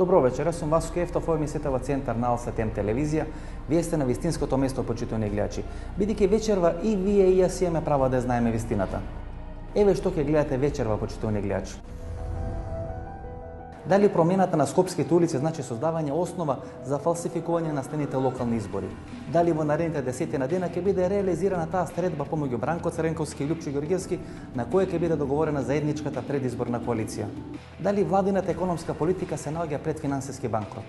Добро вечер, јас сум Васко Ефтов, овој емисијата во центар на Ал-Сатем телевизија. Вие сте на вистинското место, почитувани гледачи. Бидејќи вечерва и вие и јас имаме право да знаеме вистината. Еве што ќе гледате вечерва, почитувани гледачи. Дали промената на скопските улици значи создавање основа за фалсификување на следните локални избори? Дали во наредните 10 на дена ќе биде реализирана таа средба помеѓу Бранко Цренковски и Лјупчо Ѓорѓевски, на која ќе биде договорена заедничката предизборна коалиција? Дали владината економска политика се наоѓа пред финансиски банкрот?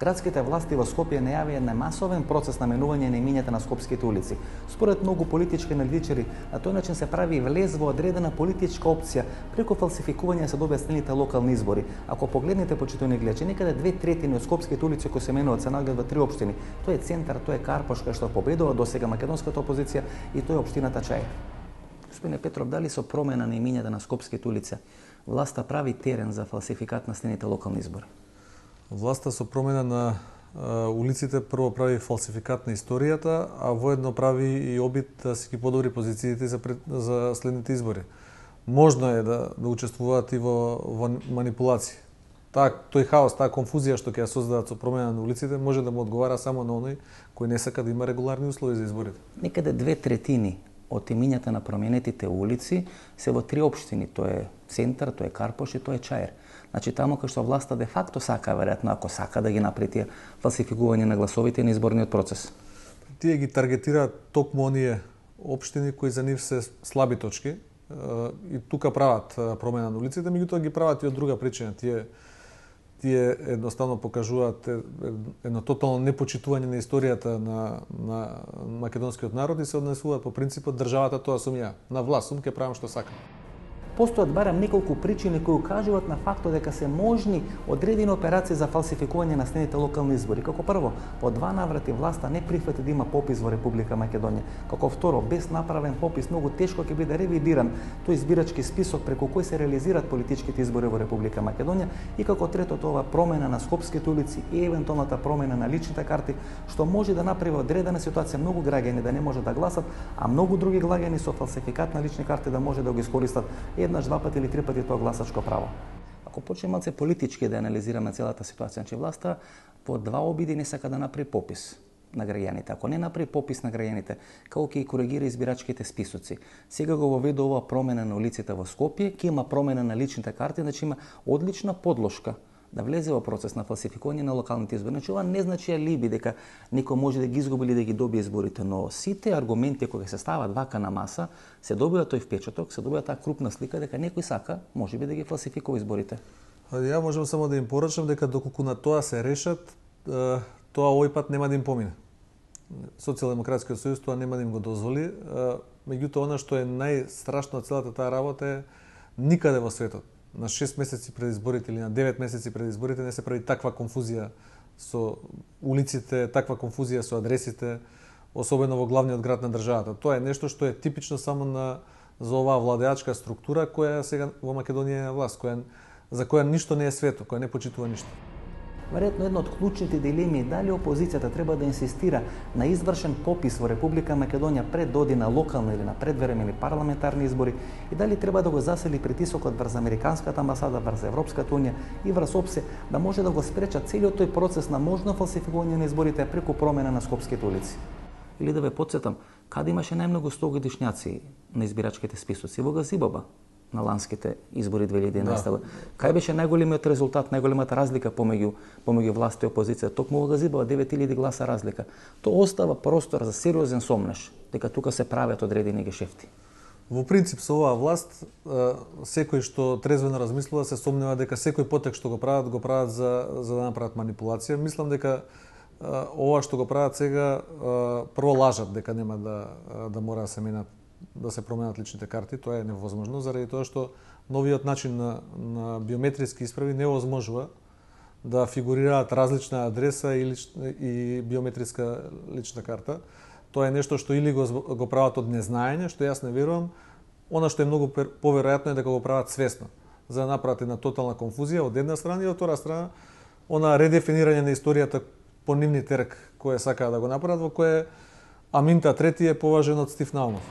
Градските власти во Скопје најавија на масовен процес на менување на имињата на скопските улици. Според многу политички аналитичари, на тој начин се прави влез во одредена политичка опција преку фалсификување се добијат следните локални избори. Ако погледнете, почитувани гледачи, некаде 2/3 од скопските улици кои се менуваат се наоѓаат во 3 општини. Тоа е Центар, тоа е Карпош, кај што победува досега македонската опозиција, и тоа е општината Чаир. Господине Петров, дали со промена на имињата на скопските улици власта прави терен за фалсификат на следните локални избори? Власта со промена на улиците прво прави фалсификат на историјата, а воедно прави и обид да си ги подобри позициите за следните избори. Можно е да учествуваат и во манипулации. Тој хаос, таа конфузија што ќе ја создадат со промена на улиците може да му одговара само на оној кој не сака да има регуларни услови за изборите. Некаде 2/3 од имињата на променетите улици се во 3 општини. Тоа е Центар, тоа е Карпош и тоа е Чаир. Значи таму кај што власта де факто сака, веројатно ако сака да ги направи тие фалсификување на гласовите на изборниот процес. Тие ги таргетираат токму оние општини кои за нив се слаби точки и тука прават промена на улиците, меѓутоа ги прават и од друга причина. Тие едноставно покажуваат едно тотално непочитување на историјата на македонскиот народ и се однесуваат по принципот државата тоа сум ја, на власт сум, ќе правам што сакам. Постојат барем неколку причини кои укажуваат на фактот дека се можни одредени операции за фалсификување на следните локални избори. Како прво, во 2 наврати власта не прифати да има попис во Република Македонија. Како второ, без направен попис многу тешко ќе биде ревидиран тој избирачки список преку кој се реализираат политичките избори во Република Македонија. И како трето, тоа промена на скопските улици и евентуалната промена на личните карти, што може да направи одредена ситуација многу граѓани да не може да гласат, а многу други граѓани со фалсификат на лични карти да може да го искористат еднаш, 2 пати или 3 пати тоа гласачко право. Ако почнеме малце политички да анализираме целата ситуација, значи власта по 2 обиди не сака да направи попис на граѓаните. Ако не направи попис на граѓаните, како ќе коригира избирачките списоци? Сега го воведува промена на улиците во Скопје, ќе има промена на личните карти, значи има одлична подлошка да влезе во процес на фалсификување на локалните избори. Значи ова не значи алиби дека некој може да ги изгуби или да ги добие изборите, но сите аргументи кои се стават вака на маса, се добива тој впечаток, се добива таа крупна слика дека некој сака, можеби да ги фалсификува изборите. Ја можам само да им порачам дека доколку на тоа се решат, тоа овој пат нема да им помине. Социјалдемократскиот сојуз тоа нема да им го дозволи, меѓутоа она што е најстрашно од целата таа работа е никаде во светот на 6 месеци пред изборите или на 9 месеци пред изборите не се прави таква конфузија со улиците, таква конфузија со адресите, особено во главниот град на државата. Тоа е нешто што е типично само за оваа владеачка структура која сега во Македонија е на власт, за која ништо не е свето, која не почитува ништо. Веројатно една од клучните дилеми е дали опозицијата треба да инсистира на извршен попис во Република Македонија пред да оди на локални или на предвремени парламентарни избори и дали треба да го засили притисокот врз Американската амбасада, врз Европската унија и врз ОПСЕ да може да го спреча целиот тој процес на можно фалсификување на изборите преку промена на скопските улици. Или да ве потсетам, каде имаше најмногу 100-годишњаци на избирачките списоци? Во Газибаба на ланските избори 2011 година. Кај беше најголемиот резултат, најголемата разлика помеѓу власт и опозиција? Токму во Газибаба 9000 гласа разлика. Тоа остава простор за сериозен сомнеш дека тука се прават одредени гешефти. Во принцип со оваа власт секој што трезвено размислува се сомнева дека секој потек што го прават за да направат манипулација. Мислам дека ова што го прават сега прво лажат дека нема да мора да се променат личните карти, тоа е невозможно заради тоа што новиот начин на биометриски исправи невозможува да фигурираат различна адреса и биометриска лична карта. Тоа е нешто што или го прават од незнаење, што јас не верувам. Она што е многу поверојатно е дека го прават свесно, за да направат една тотална конфузија од една страна и од втора страна она редефинирање на историјата по нивни терк кој сакаа да го направат, во кое Аминта трети е поважен од Стив Наумов.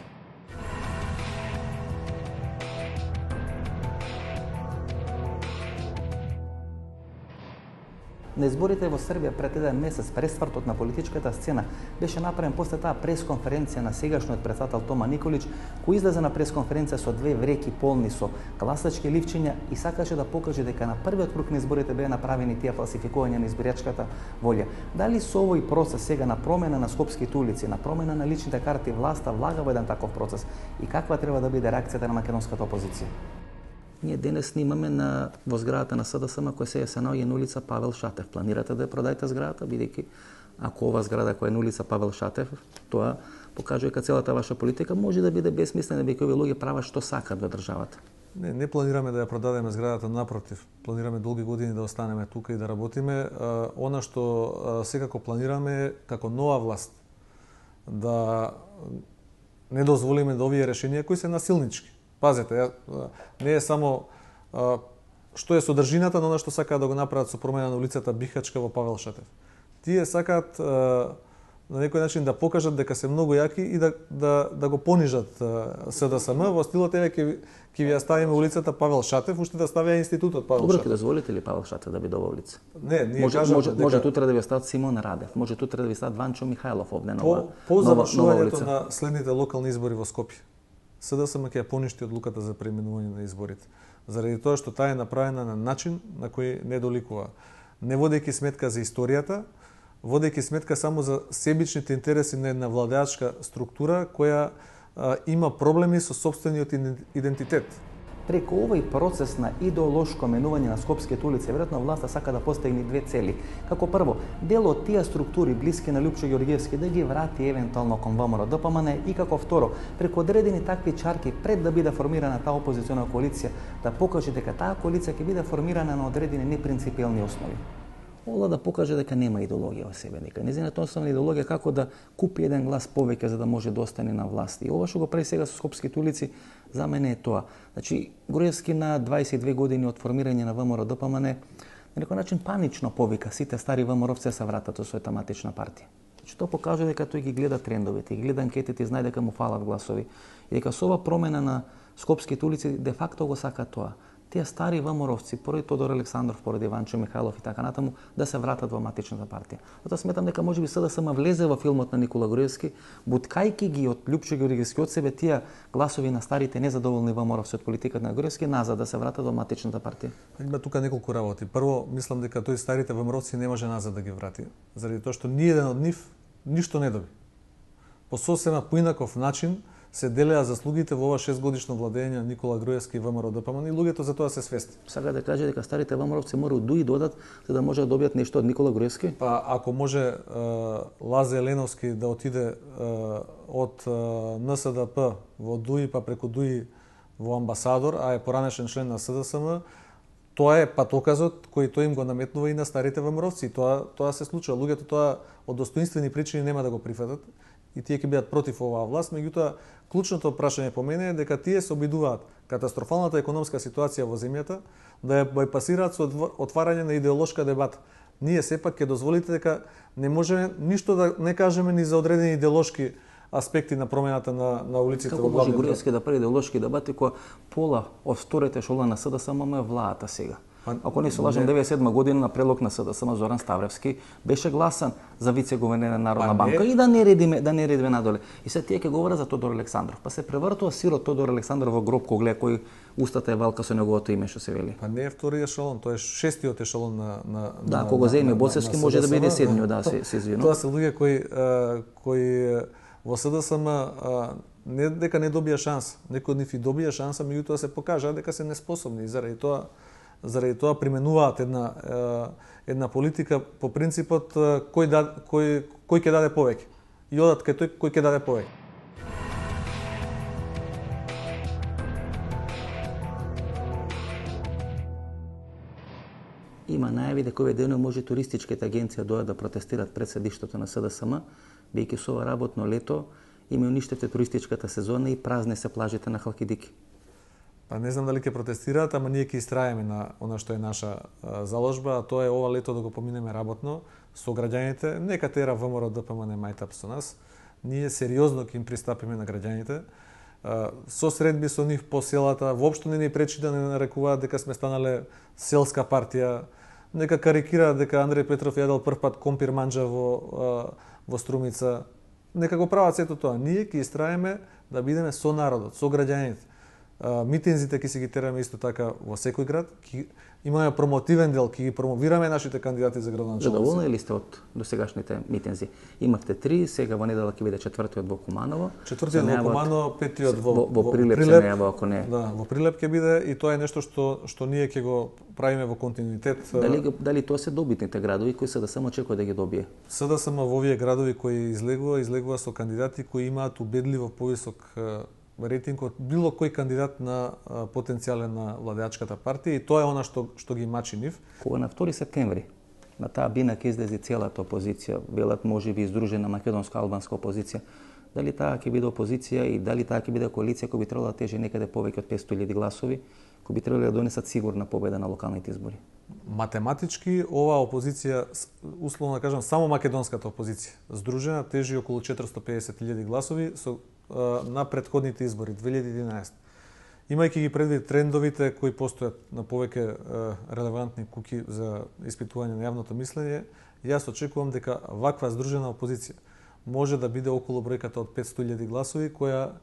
На изборите во Србија пред еден месец пресвртот на политичката сцена беше направен после таа пресконференција на сегашниот председател Тома Николич, кој излезе на пресконференција со две вреки полни со гласачки ливчиња и сакаше да покаже дека на првиот круг на изборите беа направени тие фалсификувања на избирачката волја. Дали со овој процес сега на промена на скопските улици, на промена на личните карти, власта влага во еден таков процес и каква треба да биде реакцијата на македонската опозиција? Ние денес снимаме во зградата на СДСМ која се наоѓа на улица Павел Шатев. Планирате да ја продајте зградата, бидејќи ако ова зграда која е на улица Павел Шатев, тоа покажува дека целата ваша политика може да биде бесмислена, бидејќи овие луѓе прават што сакат во државата. Не планираме да ја продадеме зградата, напротив. Планираме долги години да останеме тука и да работиме. Она што секако планираме е како нова власт да не дозволиме да овие решенија кои се насилнички. Пазете, не е само што е содржината на она што сакаат да го направат со промена на улицата Бихачка во Павел Шатев. Тие сакаат на некој начин да покажат дека се многу јаки и да го понижат СДСМ во стилот еве ќе ви ја ставиме улицата Павел Шатев, уште да ставиа институтот Павел Шатев. Добро, ќе дозволите ли Павел Шатев да биде ова улица? Не, ние кажаме дека може тутре да ви остават Симон Радев, може тутре да ви остават Ванчо Михајлов овде на по завршувањето на следните локални избори во Скопје. СДСМ ќе ја поништи одлуката за преименување на изборите, заради тоа што таа е направена на начин на кој не доликува, не водејќи сметка за историјата, водејќи сметка само за себичните интереси на една владеачка структура која има проблеми со сопствениот идентитет. Преку овој процес на идеолошко менување на скопските улици, веројатно власта сака да постигне две цели. Како прво, дел од тие структури блиски на Лјупчо Ѓорѓевски да ги врати евентуално кон ВМРО ДПМН и како второ, преку одредени такви чарки пред да биде формирана таа опозициона коалиција, да покаже дека таа коалиција ќе биде формирана на одредени непринципиелни основи. Ола да покаже дека нема идеологија во себе, дека незината основна идеологија како да купи еден глас повеќе за да може да остане на власт. И ова што го прави сега со скопските улици за мене е тоа. Значи, Груевски на 22 години од формирање на ВМРО ДПМН на некој начин панично повика сите стари ВМРО-вци да се вратат во својата матична партија. Значи, тоа покажува дека тој ги гледа трендовите, ги гледа анкетите и знае дека му фалат гласови и дека со ова промена на скопските улици де факто го сака тоа. Тие стари ВМРО-вци, поради Тодор Александров, поради Ванчо Михајлов и така натаму, да се вратат во матичната партија. Затоа сметам дека можеби СДСМ влезе во филмот на Никола Груевски, буткајки ги од Лјупчо Ѓорѓевски од себе тие гласови на старите незадоволни ВМРО-вци од политиката на Груевски назад да се вратат во матичната партија. Има тука неколку работи. Прво, мислам дека тој старите ВМРО-вци не може назад да ги врати, заради тоа што ниеден од нив ништо не доби. По сосема поинаков начин се делеа заслугите во ова 6-годишно владење на Никола Груевски и ВМРО ДПМН и луѓето за тоа се свесни. Сака да каже дека старите ВМРО-вци мораат дуи додат за да може да добијат нешто од Никола Груевски? Па ако може Лазе Еленовски да отиде од НСДП во ДУИ па преку ДУИ во амбасадор, а е поранешен член на СДСМ, тоа е патоказот кој тој им го наметнува и на старите ВМРО-вци. Тоа се случува. Луѓето тоа од достоинствени причини нема да го прифатат и тие ќе бидат против оваа власт, меѓутоа клучното прашање по мене е дека тие се обидуваат катастрофалната економска ситуација во земјата да ја бајпасираат со отварање на идеолошка дебата. Ние сепак ќе дозволите дека не можеме ништо да не кажеме ни за одредени идеолошки аспекти на промената на улиците во главниот град. Како може Груевски да прави идеолошки дебати кога пола од вторите шола на СДСМ е владата сега? Ако не се лажам, 97 година на прелог на СДСМ Зоран Ставревски беше гласан за вице-гувернер на Народна банка и да не редиме надоле. И се тие ќе говорат за Тодор Александров. Па се превртува сирот Тодор Александров во гроб кога гледа кој устата е валка со неговото име што се вели. Па не е вториот ешелон, тоа е шестиот ешелон на да, кога земи Боцевски може да биде седмиот, да, се извинувам. Тоа се луѓе кои во СДСМ не дека не добија шанса, некои од нив и добија шанса, меѓутоа се покажа дека се неспособни и заради тоа применуваат една политика по принципот кој ќе даде повеќе и одат кај тој кој ќе даде повеќе. Има најави дека овие денови може туристичките агенции дојдат да протестират пред седиштето на СДСМ, бидејќи со ова работно лето им уништевте туристичката сезона и празни се плажите на Халкидики. Па не знам дали ќе протестираат, ама ние ќе истраеме на она што е наша заложба, а тоа е ова лето да го поминеме работно со граѓаните. Нека тера ВМРО ДПМН мајтап со нас. Ние сериозно ќе им пристапиме на граѓаните. Со средби со нив по селата, воопшто не ни пречи да не нарекуваат дека сме станале селска партија, нека карикираат дека Андреј Петров јадел прв пат компир манџа во Струмица. Нека го прават сето тоа. Ние ќе истраеме да бидеме со народот, со граѓаните. Митинзите ќе си ги тераме исто така во секој град. Имаме промотивен дел, ќе ги промовираме нашите кандидати за градоначалници. Задоволни ли сте од досегашните митинзи? Имавте 3, сега во недела ќе биде четвртиот во Куманово. Четвртиот во Куманово, петиот во Прилеп се најава, ако не. Да, во Прилеп ќе биде и тоа е нешто што ние ќе го правиме во континуитет. Дали тоа се добитните градови кои се да само очекува да ги добие? СДСМ во овие градови кои излегува со кандидати кои имаат убедливо повисок рейтинг од било кој кандидат на потенцијален на владеачката партија и тоа е она што ги мачи нив. Кога на 2 септември на таа бина ќе излезе целата опозиција, велат можеби издружена македонско-албанска опозиција, дали таа ќе биде опозиција и дали таа ќе биде коалиција која би требало да тежи некаде повеќе од 500.000 гласови, кои би требало да донесат сигурна победа на локалните избори? Математички оваа опозиција, условно да кажам, само македонската опозиција, здружена тежи околу 450.000 гласови на претходните избори 2011. Имајќи ги предвид трендовите кои постојат на повеќе релевантни куки за испитување на јавното мислење, јас очекувам дека ваква здружена опозиција може да биде околу бројката од 500.000 гласови, која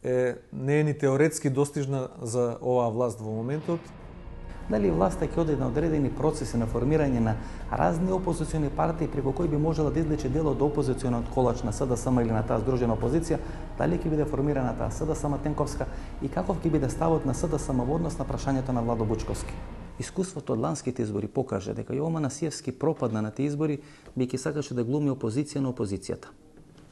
не е ни теоретски достижна за оваа власт во моментот. Дали власта ќе оде на одредени процеси на формирање на разни опозициони партии преку кои би можела да излече дел од опозиционот колач на СДСМ или на таа здружена опозиција, дали ќе биде формирана таа СДСМ Тенковска и каков ќе биде ставот на СДСМ во однос на прашањето на Владо Бучковски? Искуството од ланските избори покажа дека Јован Асиевски пропадна на тие избори бидејќи сакаше да глуми опозиција на опозицијата,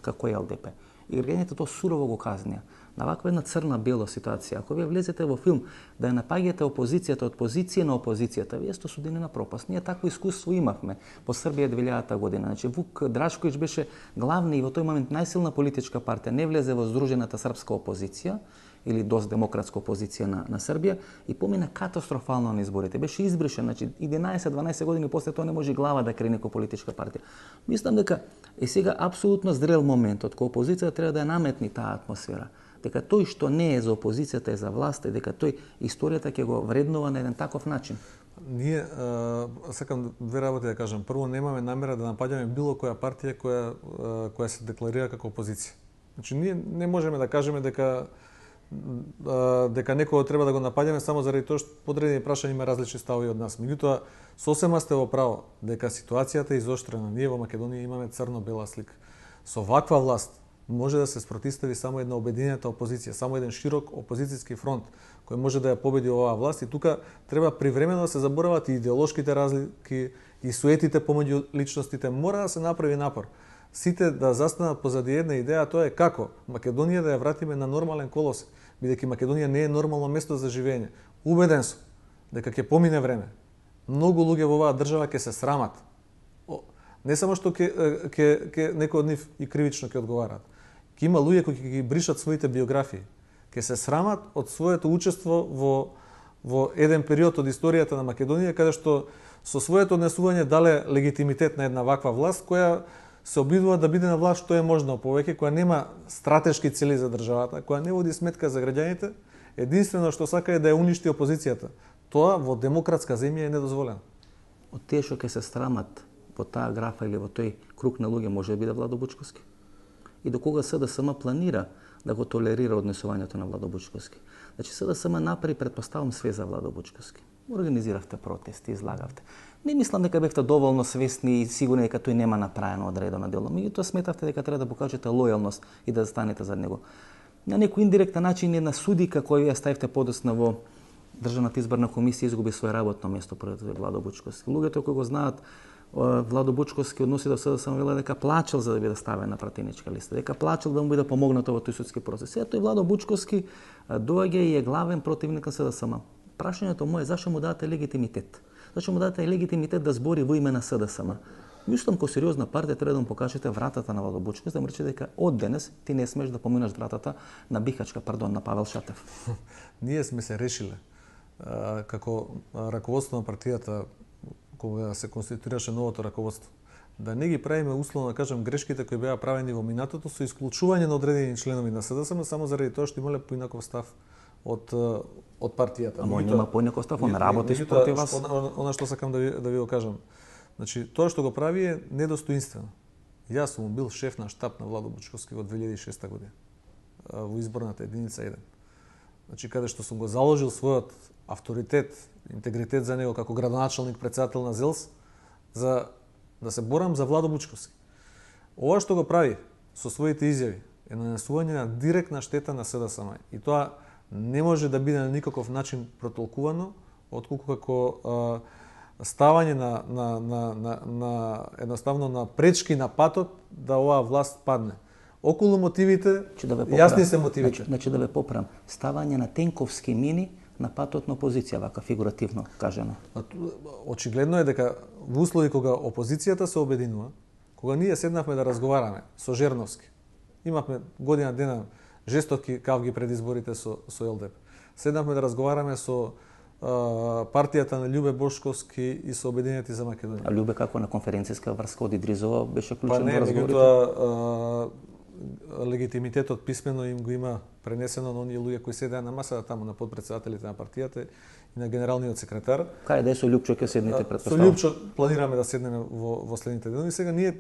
како е ЛДП. И граѓаните тоа сурово го казнија. На ваква една црна-бела ситуација, ако вие влезете во филм да ја напаѓате опозицијата од позиција на опозицијата, вие сте осудени на пропаст. Ние такво искуство имавме во Србија 2000 година. Значи Вук Драшковиќ беше главна и во тој момент најсилна политичка партија, не влезе во здружената српска опозиција или дост демократска опозиција на Србија и помина катастрофално на изборите. Беше избришен, значи 11-12 години после тоа не може глава да крие некоја политичка партија. Мислам дека е сега апсолутно зрел моментот кога опозицијата треба да ја наметни таа атмосфера. Дека тој што не е за опозицијата е за власт и дека тој историјата ќе го вреднува на еден таков начин. Ние сакам две работи да кажам. Прво, немаме намера да напаѓаме било која партија која се декларира како опозиција. Значи ние не можеме да кажеме дека некој треба да го напаѓаме само заради тоа што подредени прашања има различни ставови од нас. Меѓутоа, сосема сте во право дека ситуацијата е изоштрена. Ние во Македонија имаме црно-бела слика. Со ваква власт може да се спротистави само една обединета опозиција, само еден широк опозицијски фронт кој може да ја победи оваа власт и тука треба привремено да се заборават и идеолошките разлики и суетите помеѓу личностите. Мора да се направи напор. Сите да застанат позади една идеја, тоа е како Македонија да ја вратиме на нормален колосек, бидејќи Македонија не е нормално место за живење. Убеден сум дека ќе помине време. Многу луѓе во оваа држава ќе се срамат. Не само што ќе некој од нив и кривично ќе одговараат. Ќе има луѓе кои ќе ги бришат своите биографии. Ќе се срамат од своето учество во еден период од историјата на Македонија, каде што со своето однесување дале легитимитет на една ваква власт која се обидува да биде на власт што е можно повеќе, која нема стратешки цели за државата, која не води сметка за граѓаните, единствено што сака е да ја уништи опозицијата. Тоа во демократска земја е недозволено. Од тие што ќе се срамат во таа графа или во тој круг на луѓе може да биде Владо Бучковски? И до кога СДСМ планира да го толерира однесувањето на Владо Бучковски? Значи СДСМ направи, предпоставам, све за Владо Бучковски. Организиравте протести, излагавте. Не мислам дека бевте доволно свесни и сигурни дека тој нема направено одредено дело. Меѓутоа сметавте дека треба да покажете лојалност и да станете за него. На некој индиректен начин една судика која ја ставивте подоцна во Државната изборна комисија изгуби свое работно место пред Владо Бучковски. Луѓето кои го знаат Владо Бучковски односи до СДСМ вела дека плачел за да биде ставен на пратеничка листа, дека плачел да му биде помогнато во тој судски процес. Сега тој Владо Бучковски доаѓа и е главен противник на СДСМ. Прашањето му е зашто му дадете легитимитет? Зашто му дадете легитимитет да збори во име на СДСМ? Мислам ко сериозна партија треба да му покажете вратата на Владо Бучковски, да му рече дека од денес ти не смеш да поминаш вратата на Бихачка, на Павел Шатев. Ние сме се решиле како раководство на партијата кога се конституираше новото раководство, да не ги правиме условно да кажам грешките кои беа правени во минатото со исклучување на одредени членови на СДСМ само заради тоа што имале поинаков став од партијата. Ама нема понекогаш он работи спротив вас. Она што сакам да ви го кажам. Значи, тоа што го прави е недостоинствено. Јас сум бил шеф на штаб на Владо Бучковски во 2006 година во изборната единица 1. Значи, каде што сум го заложил својот авторитет, интегритет за него како градоначалник, председател на ЗЕЛС, за да се борам за Владо Бучковски. Ова што го прави со своите изјави е нанесување на директна штета на СДСМ. И тоа не може да биде на никаков начин протолкувано, отколку како ставање на едноставно на пречки на патот да оваа власт падне. Околу мотивите, јасни се мотивите. Значи да ве поправам, ставање на тенковски мини на патот на опозиција, вака фигуративно кажано. Очигледно е дека во услови кога опозицијата се обединува, кога ние седнавме да разговараме со Жерновски, имавме година дена жестоки кавги пред изборите со ЛДП. Седнавме да разговараме со партијата на Љубе Бошковски и со Обединети за Македонија. А Љубе како на конференцијска врска од Идризова беше клучен во разговорите? Меѓутоа легитимитетот писмено им го има пренесено на оние луѓе кои седеа на масата таму, на подпредседателите на партијата и на генералниот секретар. Кај да е со Љупчо ќе седнете Со предпоставам? Љупчо планираме да седнеме во следните денови. Сега ние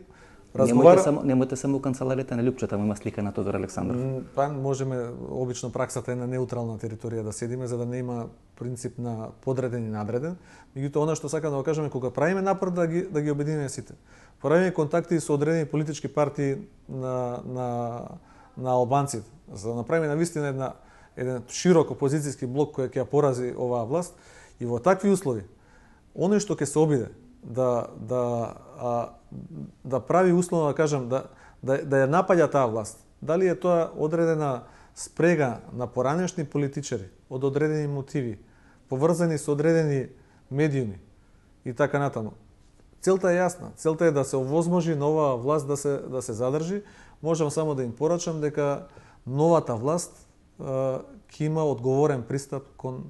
Немојте само у канцеларијата на Љупчо, таму има слика на Тодор Александров. Па можеме, обично праксата е на неутрална територија да седиме за да не има принцип на подреден и надреден. Меѓутоа она што сакам да го кажеме, кога правиме напор да ги обединиме сите. Правиме контакти со одредени политички партии на албанците, за да направиме навистина еден широк опозицијски блок кој ќе ја порази оваа власт, и во такви услови оној што ќе се обиде да прави условно, да кажам, да ја напаѓа таа власт. Дали е тоа одредена спрега на поранешни политичари од одредени мотиви, поврзани со одредени медиуми и така натаму. Целта е јасна. Целта е да се овозможи нова власт да се задржи. Можам само да им порачам дека новата власт ќе има одговорен пристап кон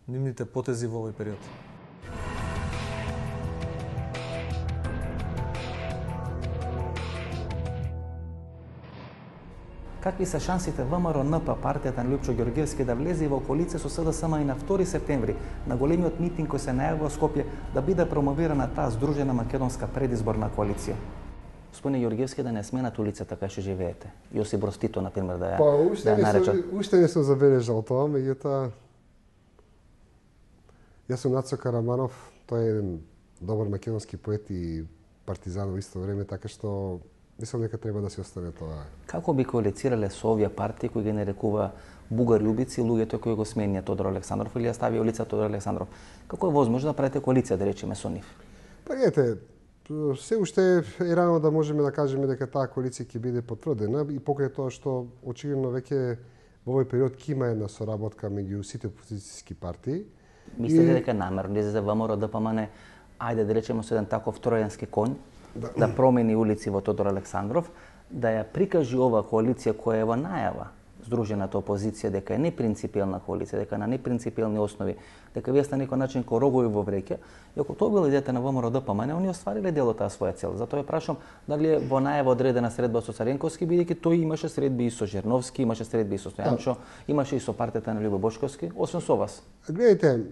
нивните потези во овој период. Какви се шансите ВМРО-НП, партијата на Љупчо Ѓорѓевски, да влезе во коалиција со СДСМ и на 2 септември, на големиот митинг кој се најавува во Скопје, да биде промовирана таа здружена македонска предизборна коалиција? Господине Ѓорѓевски, да не сменат улицата кај што живеете. Јосип Брос Тито, например, да ја наречат. Уште не сум забележал тоа, меѓутоа јас сум Нацо Караманов, тој е еден добар македонски поет и партизан во исто време, така што мислам дека треба да се остане тоа. Како би коалицирале со овие партии кои ги нарекува бугари-убици, луѓето кои го сменија Тодор Александров или ја ставија улица Тодор Александров? Како е возможно да правите коалиција, да речеме, со нив? Па гледате, се уште е рано да можеме да кажеме дека таа коалиција ќе биде потврдена и покрај тоа што очигледно веќе во овој период ќе има една соработка меѓу сите опозицијски партии. Мислите дека намерно излезе ВМРО ДПМН, ајде да речеме со еден таков тројански конј, да промени улици во Тодор Александров, да ја прикажи ова коалиција која е во најава, здружената опозиција, дека е непринципиелна коалиција, дека на непринципиелни основи, дека вие сте на некој начин ко рогови во вреќа, и ако тоа била идејата на ВМРО ДПМН, они оствариле дел од таа своја цел. Затоа ја прашам дали е во најава одредена средба со Царенковски, бидејќи тој имаше средби и со Жерновски, имаше средби и со Стојанчо, имаше и со партијата на Љубе Бошковски, освен со вас. Гледайте,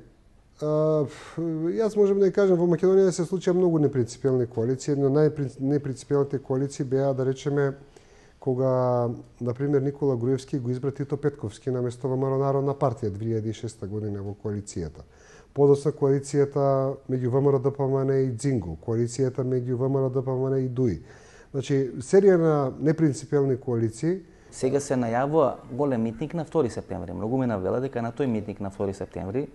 јас можам да ја кажам, во Македонија се случија многу непринципиелни коалиции. Една од најнепринципиелните коалиции беа, да речеме, кога, например, Никола Груевски го избра Тито Петковски наместо ВМРО Народна партија 2006 година во коалицијата. Подоцна коалицијата меѓу ВМРО ДПМН и Дзингу, коалицијата меѓу ВМРО ДПМН и ДУИ. Значи, серија на непринципиелни коалиции. Сега се најавува голем митинг на 2 септември. Многу ме навела дека на тој митинг на 2 септември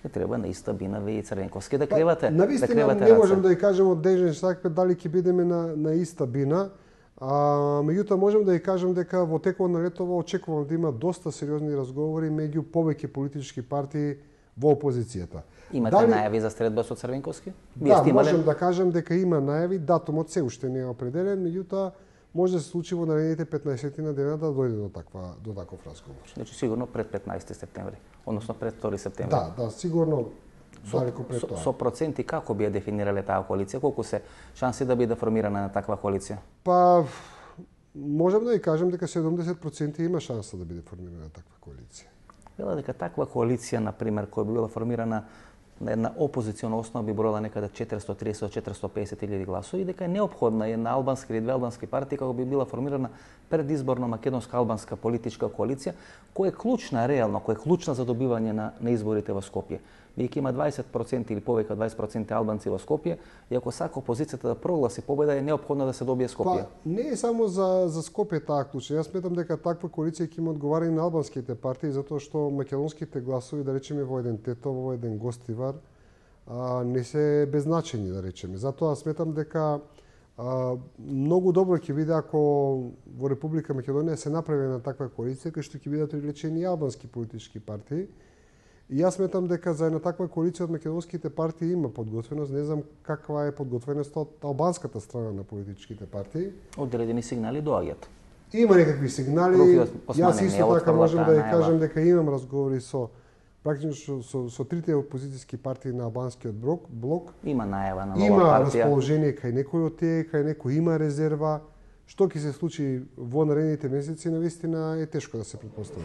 ќе треба наиста бина ве и Црвенковски да кревате. Навистина не можам да ја кажем од дежен сакпе дали ќе бидеме на иста бина, меѓутоа можам да ја кажам дека во текот на летово очекувам да има доста сериозни разговори меѓу повеќе политички партии во опозицијата. Имате најави за средба со Црвенковски? Да, можам да кажам дека има најави, датумот се уште не е определен, меѓутоа може да се случи во наредните 15 на дена да дојде до таков разговор. Значи сигурно пред 15 септември, односно пред 2 септември. Да, сигурно далеку пред тоа. Со проценти како би ја дефинирале таа коалиција? Колку се шанси да биде формирана на таква коалиција? Па можам да ја кажам дека 70% има шанса да биде формирана таква коалиција. Вела дека таква коалиција, например, која би била формирана на една опозициона основа, би броила некаде 430-450 илјади гласови и дека е неопходна една албанска или две албански партии како би била формирана предизборна македонска-албанска политичка коалиција, која е клучна реално, која е клучна за добивање на изборите во Скопје. Бидејќи има 20% или повеќе од 20% албанци во Скопје, и ако сака опозицијата да прогласи победа, е неопходно да се добие Скопје. Не е само за Скопје таа клучна. Јас сметам дека таква коалиција ќе има одговара и на албанските партии, затоа што македонските гласови, да речеме во еден Тетово, во еден Гостивар, не се беззначени, да речеме. Затоа сметам дека многу добро ќе биде ако во Република Македонија се направи на таква коалиција, кај што ќе бидат привлечени и албански политички партии. И јас сметам дека за една таква коалиција од македонските партии има подготвеност. Не знам каква е подготвеността од албанската страна на политичките партии. Одредени сигнали доаѓаат. Има некакви сигнали. Јас исто така можам да ја кажам дека имам разговори со практично со трите опозицијски партии на албанскиот блок. Има најава на нова има партија. Има расположение кај некој од тие, кај некој има резерва. Што ќе се случи во наредните месеци, навистина е тешко да се претпостави.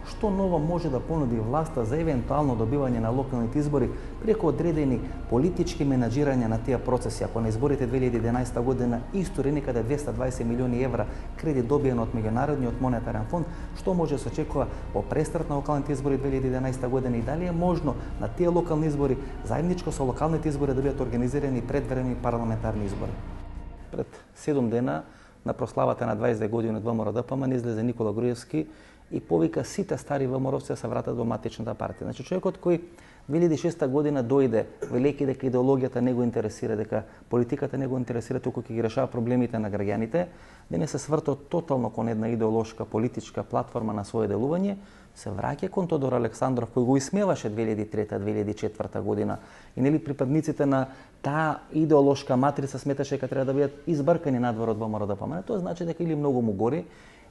Што ново може да понуди власта за евентуално добивање на локалните избори преку одредени политички менаџирања на тие процеси? Ако на изборите 2011 година истори некаде 220 милиони евра кредит добиен од Меѓународниот монетарен фонд, што може да се очекува во престрат на локалните избори 2011 година и дали е можно на тие локални избори заедничко со локалните избори да бидат организирани предвременни парламентарни избори? Пред 7 дена на прославата на 20 години од ВМРО-ДПМН излезе Никола Груевски и повика сите стари ВМРО-вци да се вратат во матичната партија. Значи човекот кој 2006 година дојде велики дека идеологијата не го интересира, дека политиката не го интересира, туку ќе ги решава проблемите на граѓаните, денес се сврта тотално кон една идеолошка политичка платформа на свое делување, се враќа кон Тодор Александров кој го исмеваше 2003-2004 година. И нели припадниците на таа идеолошка матрица сметаше дека треба да бидат избркани надвор од ВМРО-ДПМН. Тоа значи дека или многу му гори,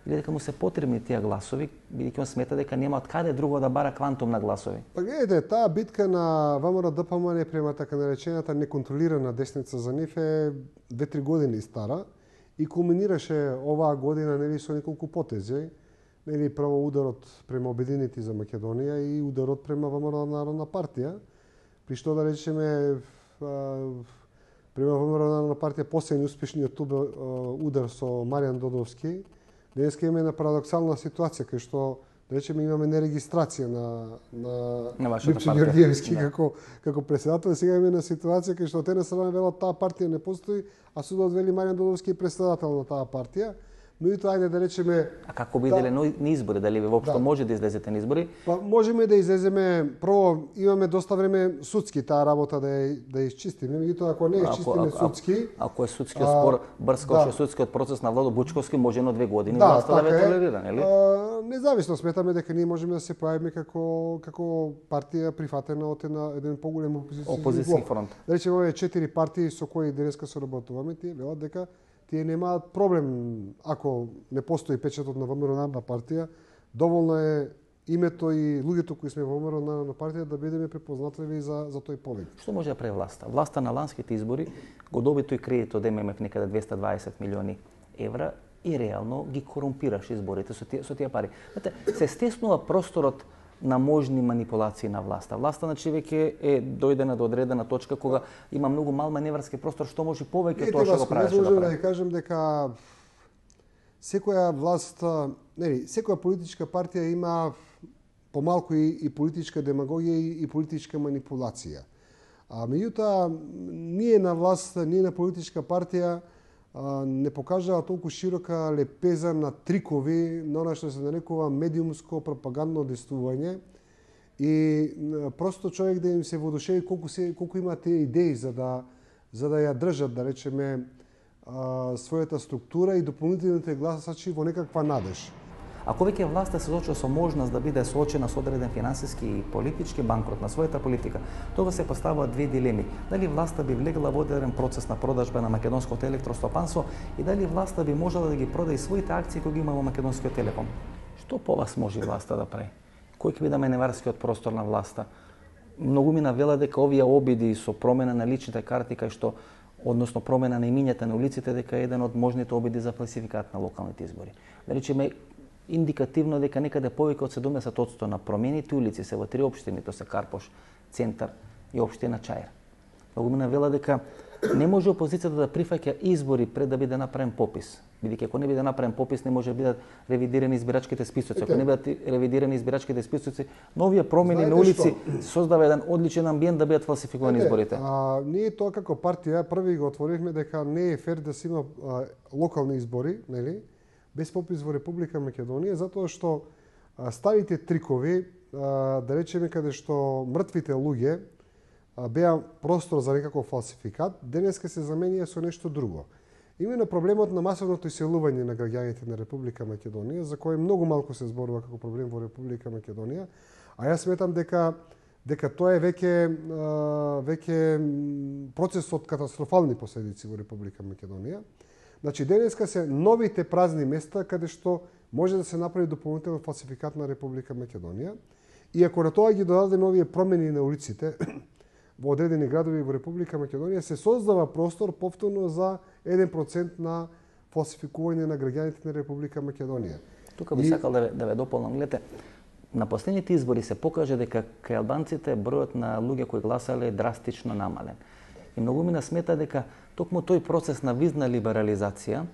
или дека му се потребни тие гласови, бидејќи он смета дека нема од каде друго да бара квантум на гласови. Па гледате, таа битка на ВМРО-ДПМН према така наречената неконтролирана десница за нив е 2-3 години стара и кулминираше оваа година нели со неколку потези. Нели прво ударот према Обединети за Македонија и ударот према ВМРО Народна партија, при што да речеме према ВМРО Народна партија последен успешниот удар со Маријан Додовски. Денеска имаме една парадоксална ситуација кај што да речеме имаме нерегистрација на Липчо Ѓорѓиевски како председател, и сега имаме една ситуација кај што од една страна велат таа партија не постои, а судот вели Маријан Додовски е председател на таа партија. Но и тоа ајде да речеме. А како биделе на избори, дали ви воопшто може да излезете на избори? Па можеме да излеземе, прво имаме доста време судски таа работа да исчистиме, меѓутоа ако не исчистиме судски, ако е судскиот спор брз како што е судскиот процес на Владо Бучковски, може на 2 години власта да ве толерира, нели? Независно сметаме дека ние можеме да се појавиме како партија прифатена од еден поголем опозицијски фронт. Да речеме овие 4 партии со кои денеска соработуваме, тие велат дека тие немаат проблем ако не постои печатот на ВМРО Народна партија, доволно е името и луѓето кои сме во ВМРО Народна партија да бидеме препознатливи за тој побед. Што може да прави власта? Власта на ланските избори го доби тој кредит од ММФ некаде 220 милиони евра и реално ги корумпираш изборите со тие пари. Знаете, се стеснува просторот на можни манипулации на власта. Власта значи веќе е дојдена до одредена точка кога има многу мал маневрски простор, што може повеќе тоа што го правеше да прави. Да кажам дека секоја власт, нели, секоја политичка партија има помалку и политичка демагогија и политичка манипулација. А меѓутоа ние на власт, ние на политичка партија не покажаа толку широка лепеза на трикови на она што се нарекува медиумско пропагандно действување и просто човек да им се воодушеви колку има тие идеи за да ја држат, да речеме, својата структура и дополнителните гласачи во некаква надеж. Ако веќе власта се соочува со можност да биде соочена со одреден финансиски и политички банкрот на својата политика, тога се поставуваат две дилеми. Дали власта би влегла во одреден процес на продажба на македонското електростопанство и дали власта би можела да ги продаде своите акции кои ги има во Македонскиот телеком. Што по вас може власта да прави? Кој ќе биде маневарскиот простор на власта? Многу ми навела дека овие обиди со промена на личните карти кај што односно промена на имињата на улиците дека е еден од можните обиди за фалсификат на локалните избори. Да речеме, индикативно дека некаде повеќе од 70% на промените улици се во 3 општини, тоа се Карпош, Центар и општина Чаир. Многумина вела дека не може опозицијата да прифаќа избори пред да биде направен попис. Бидејќи ако не биде направен попис, не може да бидат ревидирани избирачките списоци. Ако не бидат ревидирани избирачките списоци, новија промени на улици создава еден одличен амбиент да бидат фалсификувани изборите. Ние тоа како партија први го отворивме дека не е фер да се има локални избори, нели? Без попис во Република Македонија, затоа што старите трикови, да речеме каде што мртвите луѓе беа простор за некаков фалсификат, денеска се заменија со нешто друго. Именно проблемот на масовното иселување на граѓаните на Република Македонија, за кој многу малку се зборува како проблем во Република Македонија, а јас сметам дека тоа е веќе процес од катастрофални последици во Република Македонија. Значи, денеска се новите празни места каде што може да се направи дополнителен фалсификат на Република Македонија. И ако на тоа ги додадеме овие промени на улиците во одредени градови во Република Македонија, се создава простор повторно за 1% на фалсификување на граѓаните на Република Македонија. Тука би сакал да ве дополнам. Гледате, на последните избори се покажа дека кај албанците бројот на луѓе кои гласале е драстично намален. И многумина смета дека токму тој процес на визна либерализација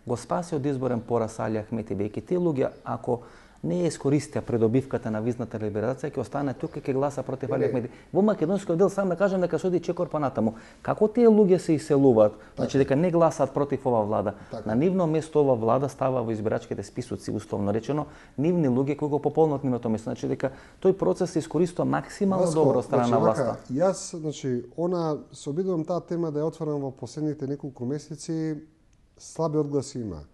го спаси од изборен пораз Али Ахмети, бидејќи тие луѓе, ако не ја искористија придобивката на визната либерализација, ќе остане тука и ќе гласа против Али Ахмети. Во македонскиот дел сам да кажам дека соди чекор понатаму. Како тие луѓе се иселуваат, значи дека не гласаат против ова влада, на нивно место ова влада става во избирачките списоци, условно речено, нивни луѓе кои го пополнат нивното место. Значи дека тој процес се искористува максимално добро од страна на власта. Јас, се обидувам таа тема да ја отварам во последните неколку месеци, слаби одгласи има.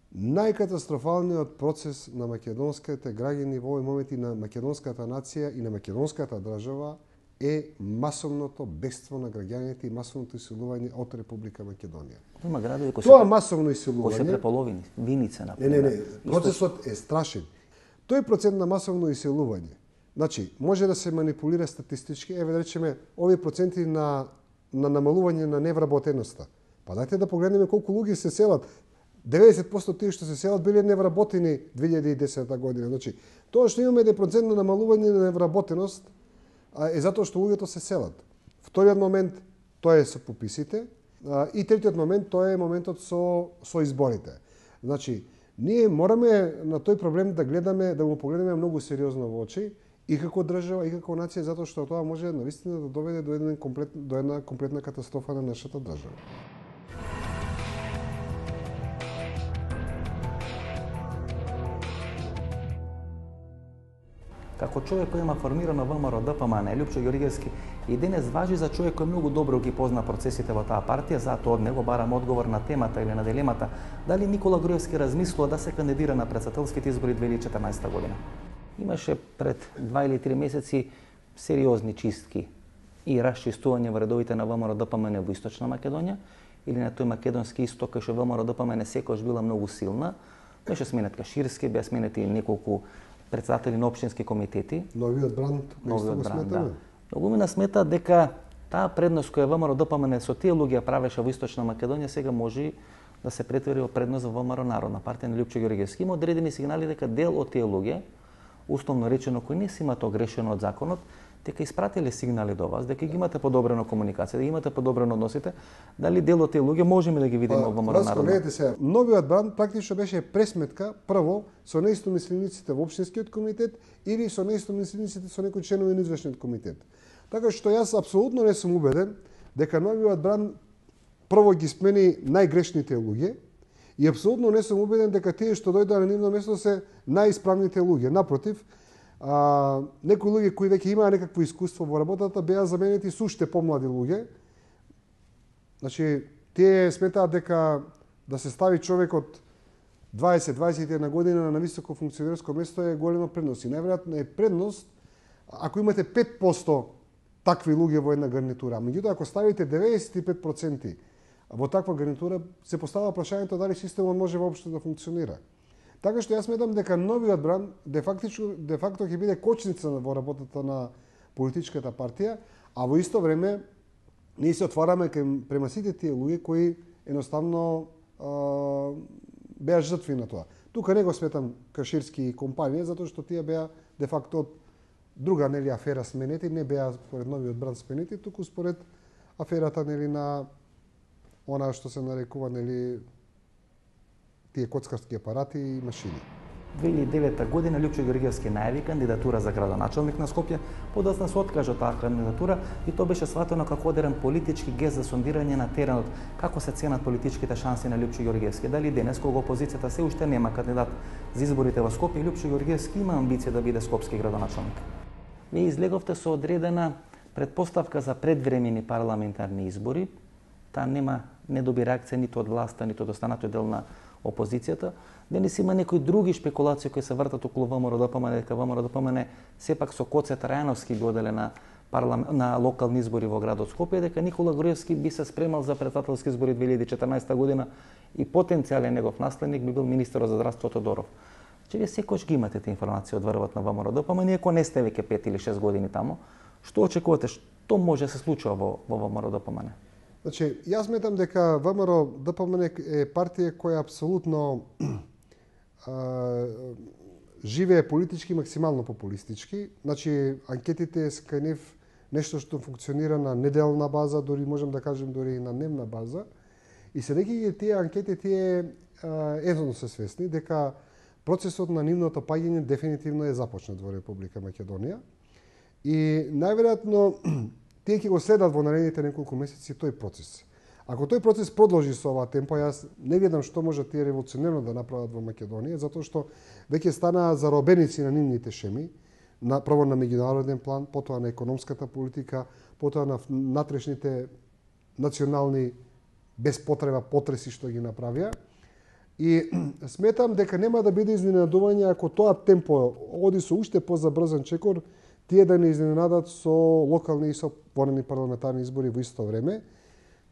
Најкатастрофалниот процес на македонските граѓани во овој момент и на македонската нација и на македонската држава е масовното бегство на граѓаните и масовното иселување од Република Македонија. Има градови кои тоа масовно иселување се преполовини, Виница например. Не, процесот е страшен. Тој процент на масовно иселување, значи, може да се манипулира статистички, еве да речеме, овие проценти на намалување на невработеноста. Па дајте да погледнеме колку луѓе се селат. 90% тие што се селат биле невработени 2010 година. Значи, тоа што имаме 1% на намалување на невработеност е затоа што луѓето се селат. Вториот момент тоа е со пописите и третиот момент тоа е моментот со изборите. Значи, ние мораме на тој проблем да гледаме, да го погледнеме многу сериозно во очи и како држава и како нација, затоа што тоа може навистина да доведе до една комплетна катастрофа на нашата држава. Како човек кој има формирано ВМРО ДПМН, Лјупчо Ѓорѓевски и денес важи за човек кој многу добро ги позна процесите во таа партија, затоа од него барам одговор на темата или на дилемата дали Никола Груевски размислува да се кандидира на претседателските избори 2014 година. Имаше пред 2 или 3 месеци сериозни чистки и расчистување во редовите на ВМРО ДПМН во Источна Македонија или на тој македонски исток кај што ВМРО ДПМН секогаш била многу силна. Беше сменет Каширски, беа сменети неколку председатели на општински комитети. Новиот бранд, да. Многумина смета дека таа предност која ВМРО ДПМН со тие луѓе правеше во Источна Македонија сега може да се претвори во предност во ВМРО Народна партија на Лјупчо Ѓорѓевски. Има одредени сигнали дека дел од тие луѓе, условно речено кои не си имаат огрешено од законот, дека испратиле сигнали до вас, дека ги имате подобрено комуникација, дека имате подобрено односите, дали дел од тие луѓе можеме да ги видиме во ВМРО Народна. Гледате сега, новиот бранд практично беше пресметка прво со неистомислениците во општинскиот комитет или со неистомислениците со некои членови на извршниот комитет. Така што јас апсолутно не сум убеден дека новиот бранд прво ги смени најгрешните луѓе и апсолутно не сум убеден дека тие што дојдоа на нивно место се најисправните луѓе. Напротив, некои луѓе кои веќе имаа некакво искуство во работата беа заменети со уште помлади луѓе. Значи, тие сметаат дека да се стави човек од 20-21 година на високо функционерско место е голема предност. И најверојатно е предност ако имате 5% такви луѓе во една гарнитура. Меѓутоа, ако ставите 95% во таква гарнитура, се поставува прашањето дали системот може воопшто да функционира. Така што јас сметам дека новиот бранд де факто ќе биде кочница во работата на политичката партија, а во исто време ние се отвараме према сите тие луѓе кои едноставно беа жртви на тоа. Тука не го сметам Каширски и компанија, затоа што тие беа де факто од друга нели афера сменети, не беа според новиот бранд сменети, туку според аферата нели на она што се нарекува нели тие коцкарски апарати и машини. 2009 година Лјупчо Ѓорѓевски најави кандидатура за градоначалник на Скопје, подоцна се откажа таа кандидатура и тоа беше сватено како одреден политички гест за сондирање на теренот како се ценат политичките шанси на Лјупчо Ѓорѓевски. Дали денес кога опозицијата се уште нема кандидат за изборите во Скопје, Лјупчо Ѓорѓевски има амбиција да биде скопски градоначалник. Вие излеговте со одредена предпоставка за предвремени парламентарни избори. Таа не доби реакција ниту од власта, ниту од останатиот дел на опозицијата. Денес има некои други шпекулации кои се вртат околу ВМРО-ДПМН, дека ВМРО-ДПМН сепак со Коце Трајановски ги оделе на локални избори во градот Скопје, дека Никола Груевски би се спремал за претседателски избори 2014 година и потенцијален негов наследник би бил министерот за здравство Тодоров. Че вие секојаш ги имате тие информации од врвот на ВМРО-ДПМН, иако не сте веќе 5 или 6 години таму, што очекувате, што може да се случува во ВМРО-ДПМН? Значи, јас сметам дека ВМРО-ДПМН е партија која апсолутно живее политички максимално популистички. Значи, анкетите се кај нив нешто што функционира на неделна база, дори можем да кажем дори и на дневна база. И следејќи тие анкети, тие едно се свесни дека процесот на нивното паѓање дефинитивно е започнат во Република Македонија. И најверојатно тие ќе го следат во наредните неколку месеци тој процес. Ако тој процес продолжи со ова темпо, јас не видам што може тие револуционерно да направат во Македонија, затоа што веќе станаа заробеници на нивните шеми, прво на меѓународен план, потоа на економската политика, потоа на натрешните национални без потреба потреси што ги направија. И сметам дека нема да биде изненадување ако тоа темпо оди со уште позабрзан чекор, тие да не изненадат со локални и со понатаму парламентарни избори во исто време,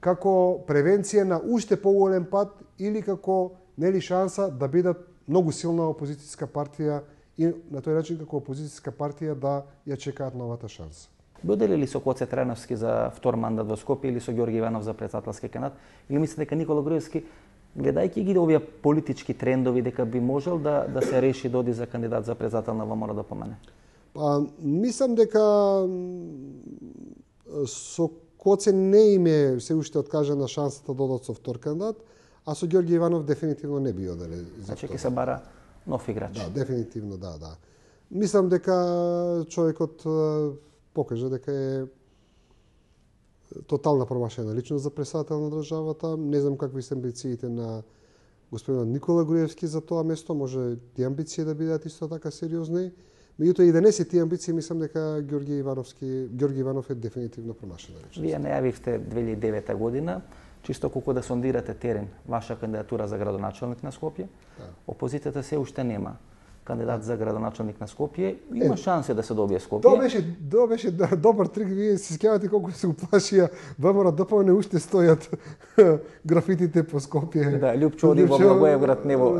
како превенција на уште поголем пат или како нели шанса да бидат многу силна опозицијска партија и на тој начин како опозицијска партија да ја чекаат новата шанса. Биде ли со Коце Трајановски за втор мандат во Скопје или со Ѓорги Иванов за претседателски кандидат? Или мислите дека Никола Груевски, гледајќи ги овие политички трендови, дека би можел да се реши да оди за кандидат за претседател на ВМРО-ДПМН? Мислам дека со Коце не име се уште откажана шансата да одат со втор кандидат, а со Ѓорги Иванов дефинитивно не би оделе за значи ќе се бара нов играч. Да, дефинитивно да. Мислам дека човекот покажа дека е тотална промашена личност за претседател на државата. Не знам какви се амбициите на господинот Никола Груевски за тоа место, може тие амбиции да бидат исто така сериозни. Меѓутоа и да не се тие амбиции, мислам дека Ѓорги Иванов е дефинитивно промашена личност. Вие најавивте 2009 година, чисто колку да сондирате терен, ваша кандидатура за градоначалник на Скопје. Да. Опозицијата се уште нема кандидат за градоначалник на Скопје. Има шанси да се добие Скопје. Тоа беше добар трик. Вие се сеќавате колку се уплашија ВМРО-ДПМН уште стојат графитите по Скопје. Да, Лјупчо оди во Благоевград, не во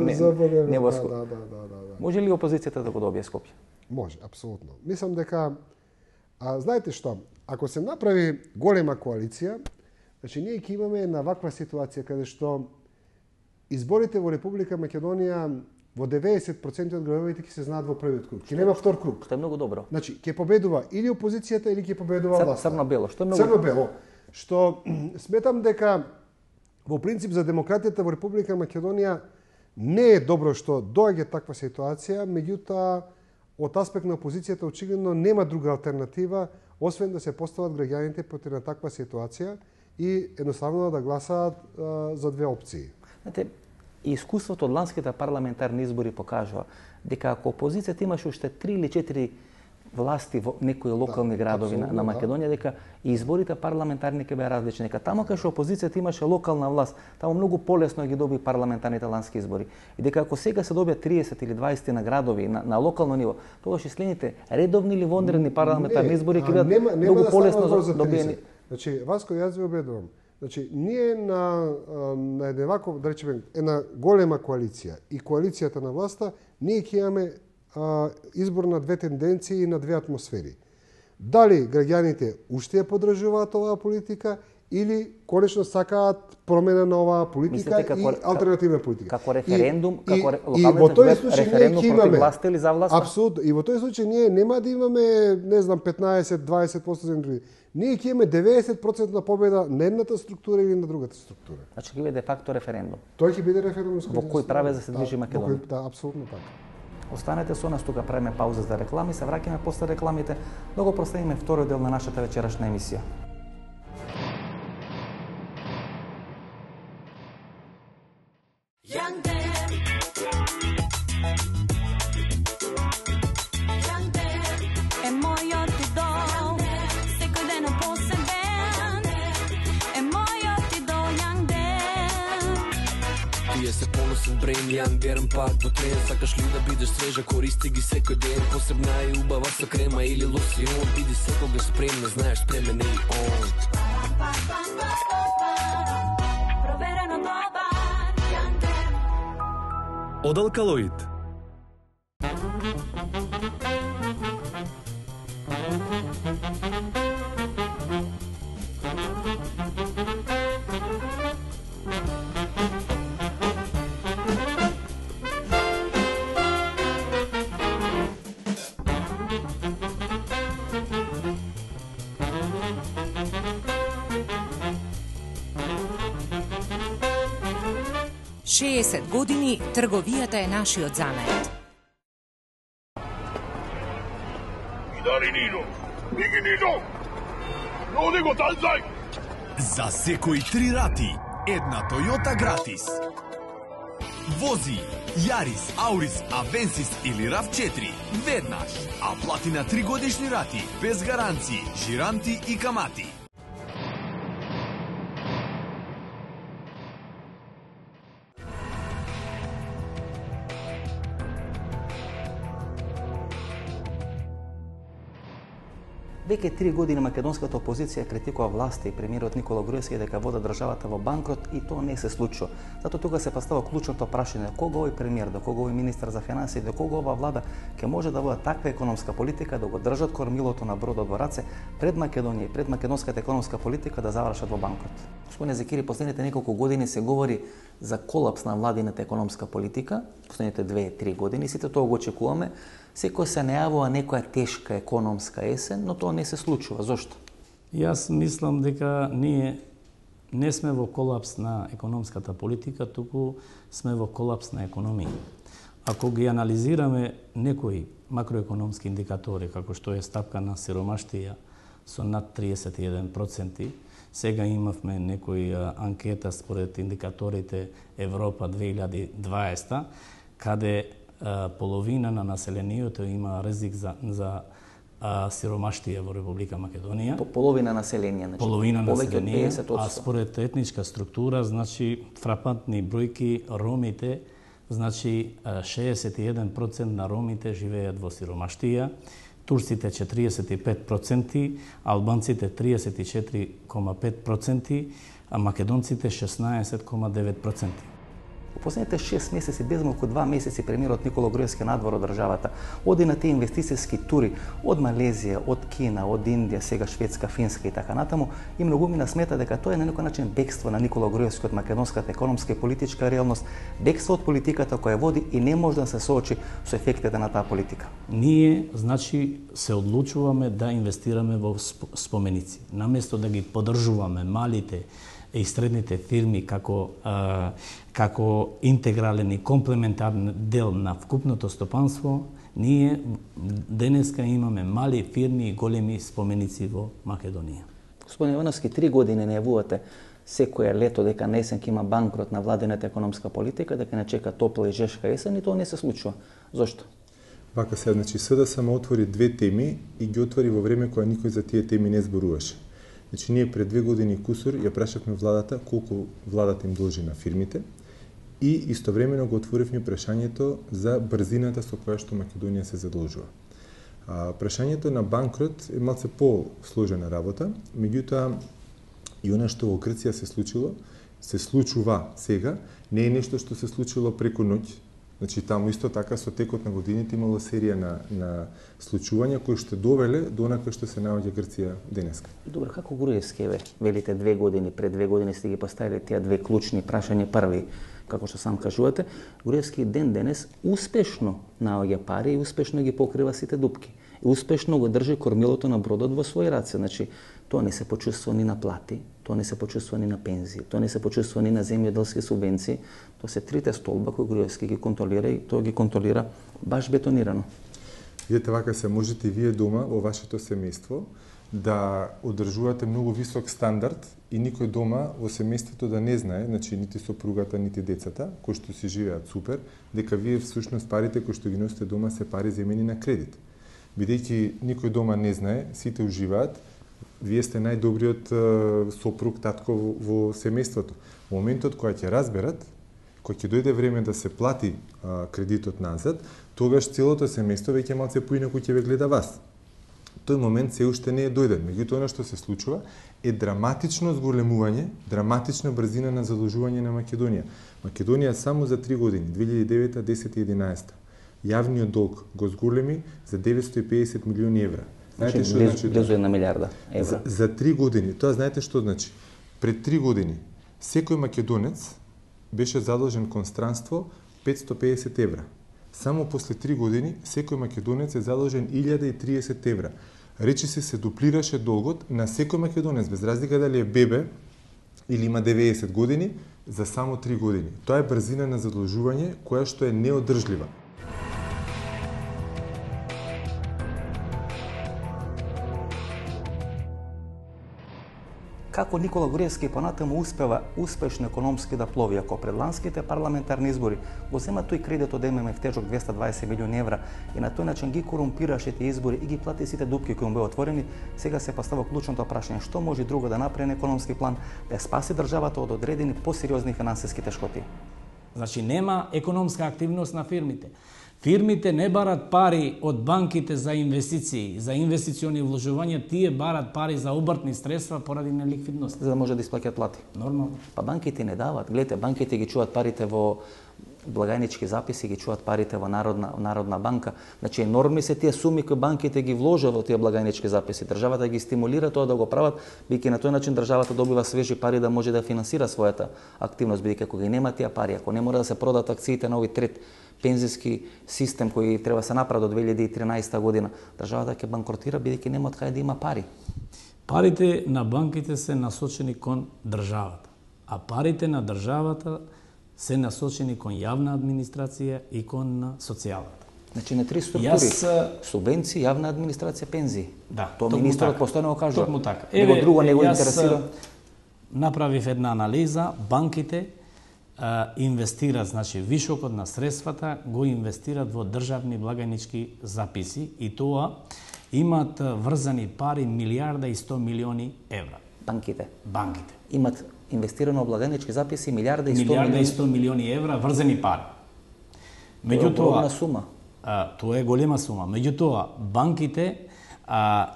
Скопје. Да. Може ли опозицијата да го добие Скопје? Може, апсолутно. Мислам дека знаете што, ако се направи голема коалиција, значи ние ќе имаме една ваква ситуација каде што изборите во Република Македонија во 90% од градовите ќе се знаат во првиот круг. Ќе нема втор круг. Што е многу добро. Значи, ќе победува или опозицијата или ќе победува власта. Црно-бело, што е многу црно-бело. Што сметам дека во принцип за демократијата во Република Македонија не е добро што доаѓа таква ситуација, меѓутоа од аспект на опозицијата очигледно нема друга алтернатива освен да се постават граѓаните против на таква ситуација и едноставно да гласаат за две опции. Знаете, искуството од ланските парламентарни избори покажува дека ако опозицијата имаше уште 3 или 4 власти во некои локални градови на Македонија, дека и изборите парламентарни ќе беа различни. Дека таму кај што опозицијата имаше локална власт, таму многу полесно ги доби парламентарните лански избори. И дека ако сега се добиат 30 или 20 на градови на локално ниво, тогаш и следните редовни или вонредни парламентарни избори ќе бидат многу полесно добиени. Значи, Васко, јас ви обедувам. Значи, ние на еден ваков, да речеме, една голема коалиција и коалицијата на власта, ние ќе имаме избор на две тенденции и на две атмосфери. Дали граѓаните уште ја поддржуваат оваа политика или конечно сакаат промена на оваа политика и алтернативна политика. Како референдум, како локалните референдум против власта или за власта? Апсолутно. И во тој случај ние нема да имаме, не знам, 15-20% за други. Ние ќе имаме 90% на победа на едната структура или на другата структура. Значи ќе биде де факто референдум. Тој ќе биде референдум во кој правец да се движи Македонија. Да, апсолутно така. Останете со нас, тука правиме пауза за реклами, се враќаме после рекламите да го проследиме вториот дел на нашата вечерашна емисија. Брейн, јан верен пак во трен. Сакаш ли да бидеш свежа, користи ги секој ден. Посебна е убава со крема или лосион. Биди секогаш спремна, знаеш спремен е и он. Проверено добар, јандер. Од Алкалоид. години трговијата е нашиот занает. Дали Нино? Биги Нино! Роди го танзај! За секои 3 рати, една Toyota гратис. Вози Јарис, Аурис, Авенсис или RAV4 веднаш, а плати на 3 годишни рати, без гаранции, жиранти и камати. Веќе 3 години македонската опозиција критикува власта и премиерот Никола Груевски дека вода државата во банкрот и тоа не се случува. Затоа тука се поставува клучното прашање кога овој премиер, до кога овој министар за финансии, до кога оваа влада ќе може да води таква економска политика да го држат кормилото на бродот во раце пред Македонија и пред македонската економска политика да завршат во банкрот. Господине Зекири, последните неколку години се говори за колапс на владината економска политика, последните 2-3 години, сите тоа го очекуваме. Секој се најавува некоја тешка економска есен, но тоа не се случува. Зошто? Јас мислам дека ние не сме во колапс на економската политика, туку сме во колапс на економија. Ако ги анализираме некои макроекономски индикатори, како што е стапка на сиромаштија со над 31%, сега имавме некои анкета според индикаторите Европа 2020, каде половина на населението има ризик за сиромаштија во Република Македонија. Половина население, значи половина население, 50%. А според етничка структура, значи фрапантни бројки, ромите, значи 61% на ромите живеат во сиромаштија, турците 45%, албанците 34,5%, а македонците 16,9%. Во последните 6 месеци, без малку 2 месеци, премиерот Никола Груевски надвор од државата оди на тие инвестицијски тури од Малезија, од Кина, од Индија, сега Шведска, Финска и така натаму, и многумина смета дека тоа е на некој начин бегство на Никола Груевски од македонската економска и политичка реалност, бегство од политиката која води и не може да се соочи со ефектите на таа политика. Ние, значи, се одлучуваме да инвестираме во споменици. Наместо да ги поддржуваме малите и средните фирми како интегрален и комплементарен дел на вкупното стопанство, ние денеска имаме мали фирми и големи споменици во Македонија. Господин Ивановски, 3 години најавувате секоја лето дека на есен ќе има банкрот на владината економска политика, дека не чека топла и жешка есен и тоа не се случува. Зошто? Вака се, значи СДСМ отвори 2 теми и ги отвори во време кога никој за тие теми не зборуваше. Значи, ние пред 2 години кусур ја прашавме владата колку владата им должи на фирмите и истовремено го отворивме прашањето за брзината со која што Македонија се задолжува. Прашањето на банкрот е малце по-сложена работа, меѓутоа и она што во Грција се случува сега, не е нешто што се случило преку ноќ Значи таму исто така со текот на годините имало серија на случувања кои што довеле до онака што се наоѓа Грција денеска. Добро, како Груевски велите 2 години, пред 2 години сте ги поставили тие две клучни прашања. Први, како што сам кажувате, Груевски ден денес успешно наоѓа пари и успешно ги покрива сите дупки. И успешно го држи кормилото на бродот во своји раце. Значи, тоа не се почувствува ни на плати, тоа не се почувствува ни на пензии, тоа не се почувствува ни на земјоделски субвенции. Тоа се трите столба кои Груевски ги контролира и тоа ги контролира баш бетонирано. Видете, вака се можете и вие дома во вашето семејство да одржувате многу висок стандард и никој дома во семејството да не знае, значи нити сопругата, нити децата, кои што си живеат супер, дека вие всушност парите кои што ги носите дома се пари земени на кредит. Бидејќи никој дома не знае, сите уживаат, вие сте најдобриот сопруг, татко во семејството. Во моментот кога ќе разберат, кога ќе дојде време да се плати кредитот назад, тогаш целото семејство веќе малце поинаку ќе ве гледа вас. Тој момент се уште не е дојден. Меѓутоа, она што се случува е драматично зголемување, драматична брзина на задолжување на Македонија. Македонија само за 3 години, 2009, 10 и 11, јавниот долг го зголеми за 950 милиони евра. Знаете што значи? Близу 1 милиарда евра. За 3 години. Тоа знаете што значи? Пред 3 години секој македонец беше задолжен кон странство 550 евра. Само после 3 години секој македонец е задолжен 1030 евра. Речи се дуплираше долгот на секој македонец, без разлика дали е бебе или има 90 години, за само 3 години. Тоа е брзина на задолжување која што е неодржлива. Како Никола Груевски понатаму успева успешно економски да плови, ако пред ланските парламентарни избори го зема тој кредит од ММФ тежок 220 милиони евра и на тој начин ги корумпираше тие избори и ги плати сите дупки кои му беа отворени, сега се постава клучното прашање што може друго да направи на економски план да спаси државата од одредени посериозни финансиски тешкоти. Значи нема економска активност на фирмите. Фирмите не барат пари од банките за инвестиции, за инвестициони вложувања, тие барат пари за обртни средства поради неликвидност. За да може да исплаќаат плати. Нормално. Па банките не дават. Гледате, банките ги чуваат парите во благајнички записи, ги чуваат парите во Народна банка. Значи енормни се тие суми кои банките ги вложат во тие благајнички записи. Државата ги стимулира тоа да го прават, бидејќи на тој начин државата добива свежи пари да може да финансира својата активност, бидејќи ако ги нема тие пари, ако не мора да се продат акциите на овој трет пензиски систем кој треба да се направи до 2013 година, државата ќе банкротира бидејќи нема од каде да има пари. Парите на банките се насочени кон државата, а парите на државата се насочени кон јавна администрација и кон социјалата. Значи на три структури: субвенции, јавна администрација, пензии. Да, тоа министерот постојано го кажува. Токму така. Него друго не го интересира. Направив една анализа, банките инвестираат, значи вишокот на средствата го инвестираат во државни благајнички записи и тоа имаат врзани пари 1 милиарда и 100 милиони евра. Банките имаат инвестирано благајнички записи 1 милиарда и 100 милиони евра врзани пари. Меѓутоа, сума. Тоа е голема сума. Меѓутоа, банките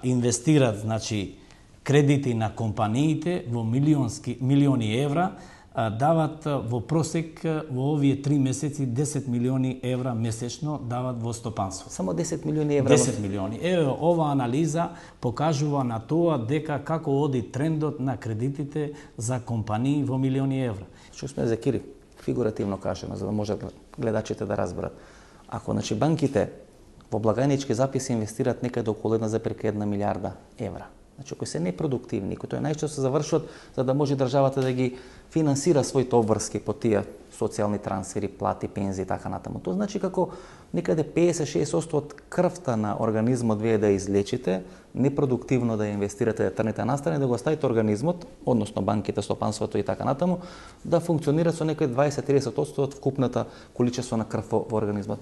инвестираат, значи, кредити на компаниите во милиони евра, дават во просек во овие 3 месеци 10 милиони евра месечно дават во стопанство. Само 10 милиони евра? 10 милиони. Еве, ова анализа покажува на тоа дека како оди трендот на кредитите за компании во милиони евра. Што сме за Кири, фигуративно кажено, за да може гледачите да разберат. Ако значи банките во благајнички записи инвестираат некаде околу 1,1 милиарда евра, значи кои се непродуктивни, кои тоа најчесто се завршуваат за да може државата да ги финансира своите обврски по тие социјални трансфери, плати, пензии и така натаму. Тоа значи како некаде 50-60% од крвта на организмот вие да излечите, непродуктивно да инвестирате, да трнете настрана и да го оставите организмот, односно банките, стопанството и така натаму, да функционира со некаде 20-30% од вкупната количество на крв во организмот.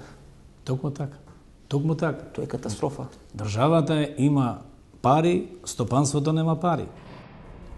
Токму така. Токму така. Тоа е катастрофа. Државата има пари, стопанството нема пари.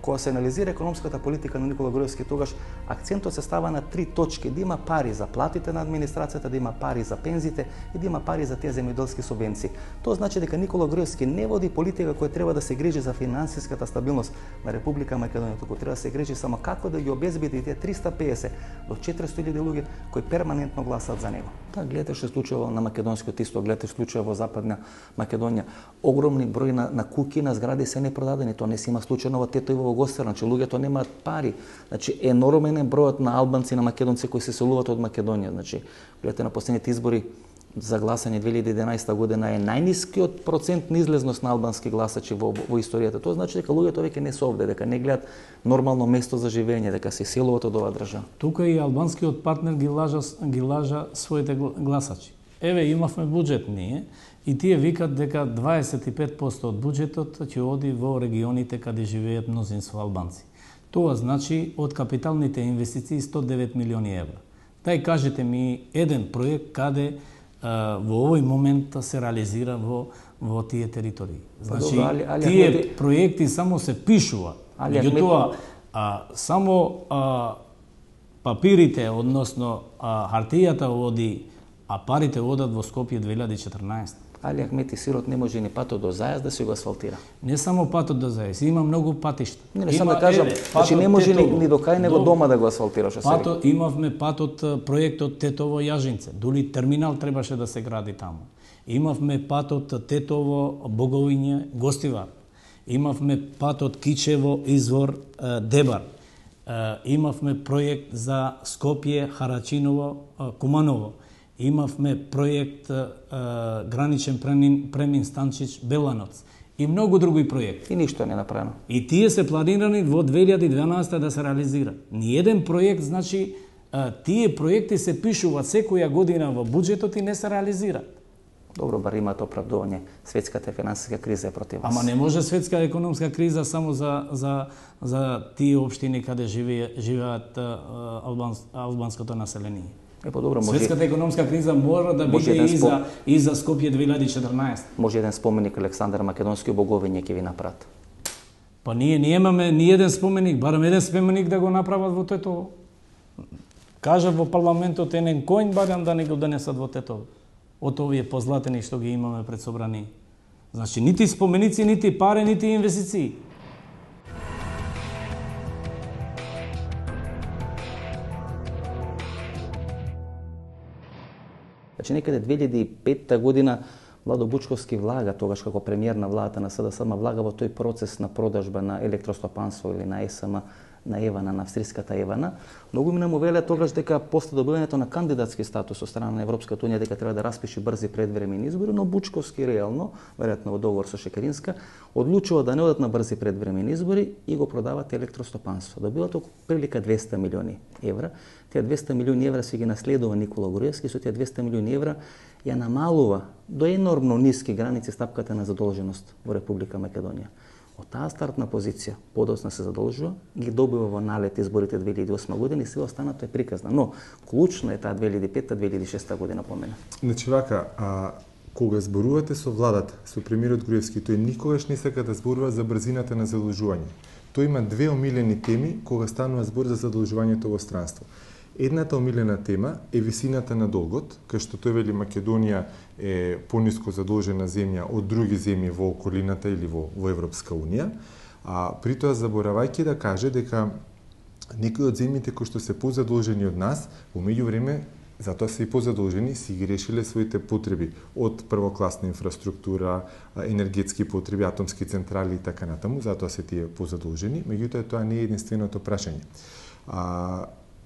Кога се анализира економската политика на Никола Груевски, тогаш акцентот се става на 3 точки: да има пари за платите на администрацијата, да има пари за пензиите и да има пари за тие земјоделски субвенции. Тоа значи дека Никола Груевски не води политика која треба да се грижи за финансиската стабилност на Република Македонија, туку треба да се грижи само како да ги обезбеди тие 350 до 400.000 луѓе кои перманентно гласат за него. Да, гледате што се случува на македонскиот исток, гледате што се случува во Западна Македонија. Огромни број на куќи, на згради се непродадени. Тоа не се има случајно во Тетово, во Гостер, значи луѓето немаат пари. Значи енормен е бројот на албанци, на македонци кои се селуваат од Македонија. Значи гледате на последните избори за гласање 2011 година е најнискиот процент на излезност на албански гласачи во историјата. Тоа значи дека луѓето веќе не се овде, дека не гледат нормално место за живење, дека се селуваат од оваа држава. Тука и албанскиот партнер ги лажа своите гласачи. Еве имавме буџет ние и тие викат дека 25% од буџетот ќе оди во регионите каде живеат мнозинство албанци. Тоа значи од капиталните инвестиции 109 милиони евра. Дај кажете ми еден проект каде во овој момент се реализира во тие територии. Значи, тие проекти само се пишува. Меѓутоа, само папирите, односно хартијата оди, а парите одат во Скопје 2014. Али Ахмети Сирот не може ни патот до Зајас да се го асфалтира. Не само патот до Зајас, има многу патишта. Не само да кажам, значи не може ни до кај него дома да го асфалтираш. Имавме патот, проектот Тетово Јажинце, дури терминал требаше да се гради таму. Имавме патот Тетово Боговиње Гостивар. Имавме патот Кичево Извор Дебар. Имавме проект за Скопје Харачиново Куманово. Имавме проект граничен премин Станчич Беланоц и многу други проекти. И ништо не направено. И тие се планирани во 2012 да се реализира. Ниеден проект, значи тие проекти се пишуваат секоја година во буџетот и не се реализираат. Добро, бар имаат оправдување. Светската финансиска криза е против вас. Ама не може светска економска криза само за тие општини каде живеат албанското население. Добро, светската економска криза мора да биде и за Скопје 2014. Може еден споменик Александар Македонски Боговиње ќе ви направат. Па ние немаме ни еден споменик, барем еден споменик да го направат во Тетово. Кажа во парламентот еден коњ барем да не го донесат во Тетово. Од овие позлатени што ги имаме пред собрани. Значи нити споменици, нити пари, нити инвестиции. Значи некаде 2005 година Владо Бучковски влага тогаш како премиер на владата на СДСМ влага во тој процес на продажба на електростопанство или на ЕСМ на Евана, на австриската Евана. Многу му велеа тогаш дека после добивањето на кандидатски статус од страна на Европската унија дека треба да распиши брзи предвремени избори, но Бучковски реално, веројатно во договор со Шекеринска, одлучува да не одат на брзи предвремени избори и го продават електростопанство. Добиваат околу прилика 200 милиони евра. Тие 200 милиони евра си ги наследува Никола Груевски, со тие 200 милиони евра ја намалува до енормно ниски граници стапката на задолженост во Република Македонија. Од таа стартна позиција, подоцна се задолжува, ги добива во налет изборите 2008 година и се останато е приказна. Но клучна е таа 2005-2006 година помена. Значи вака, кога зборувате со владата, со премиерот Груевски, тој никогаш не сака да зборува за брзината на задолжување. Тој има две омилени теми кога станува збор за задолжувањето во странство. Едната омилена тема е висината на долгот, кај што тој вели Македонија е пониско задолжена земја од други земји во околината или во Европска унија, а при тоа заборавајќи да каже дека некои од земјите кои што се позадолжени од нас, во меѓувреме затоа се и позадолжени, си ги решиле своите потреби од првокласна инфраструктура, енергетски потреби, атомски централи и така натаму, затоа се тие позадолжени, меѓутоа тоа не е единственото прашање.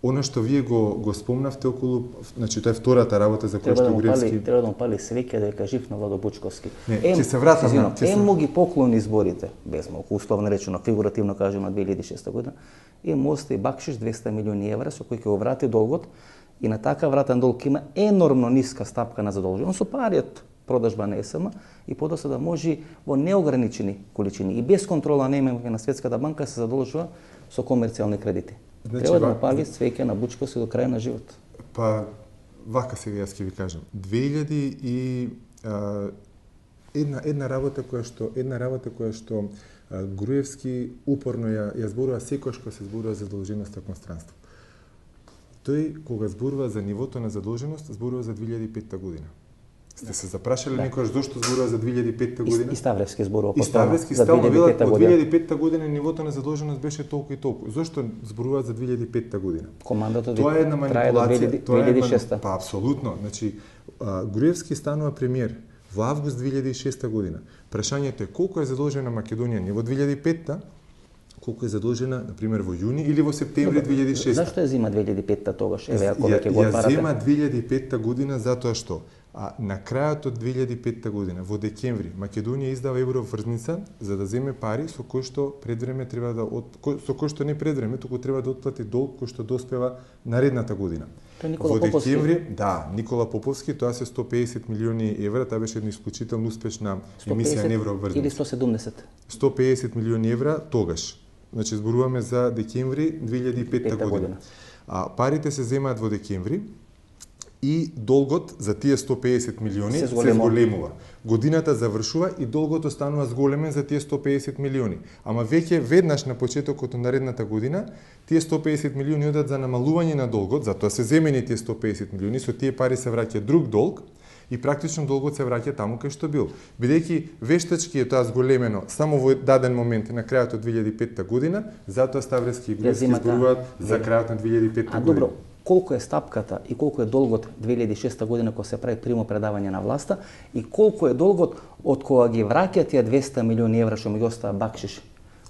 Она што вие го спомнавте околу, значи тоа е втората работа за која што Груевски треба да му пали свеќе дека жив на Владо Бучковски. Не, ќе се вратам на му ги поклони изборите, без малку условно речено, фигуративно кажем на 2006 година. Му остави бакшиш 200 милиони евра со кој ќе го врати долгот и на така вратен долг има енормно ниска стапка на задолженост со париот продажба на ЕСМ и подоцна да може во неограничени количини и без контрола на Светската банка се задолжува со комерцијални кредити. Значи, треба да напали свеќе на Бучковски до крај на живот. Па, вака сега јас ќе ви кажам. 2000 и една работа која што Груевски упорно ја зборува секогаш кога се зборува за задолженоста кон странство. Тој, кога зборува за нивото на задолженост, зборува за 2005 година. Сте се запрашали некојаш зошто зборува за 2005 година? И Ставревски зборува И Ставревски стално велат од 2005 година нивото на задолженост беше толку и толку. Зошто зборува за 2005 година? Командата Тоа е една манипулација. 2006. Па апсолутно. Значи, Груевски станува премиер во август 2006 година. Прашањето е колку е задолжена Македонија не во 2005-та, колку е задолжена, например, во јуни или во септември 2006. Зашто ја зема 2005-та тогаш? Еве, ако веќе го Ја отварате. зема 2005 година затоа што на крајот од 2005 година, во декември, Македонија издава евроврзница за да земе пари со кои што предвреме треба да со кои што не предвреме, туку треба да отплати долг кој што доспева наредната година. Никола Во Поповски. декември, да, Никола Поповски, тоа се 150 милиони евра, таа беше една исклучително успешна емисија на евроврзница. Или 170. 150 милиони евра тогаш. Значи зборуваме за декември 2005 година. Парите се земаат во декември и долгот за тие 150 милиони се зголемува. Годината завршува и долгот останува зголемен за тие 150 милиони. Ама веќе веднаш на почетокот на наредната година, тие 150 милиони одат за намалување на долгот, затоа се земени тие 150 милиони, со тие пари се враќа друг долг, и практично долгот се враќа таму кај што бил. Бидејќи вештачки е тоа зголемено само во даден момент на крајот од 2005 година, затоа Ставревски и Груевски зборуваат за крајот на 2005 година. Добро, колку е стапката и колку е долгот 2006 година кога се прави примо предавање на власта и колку е долгот од кога ги враќа тие 200 милиони евра што ми ги остава бакшиш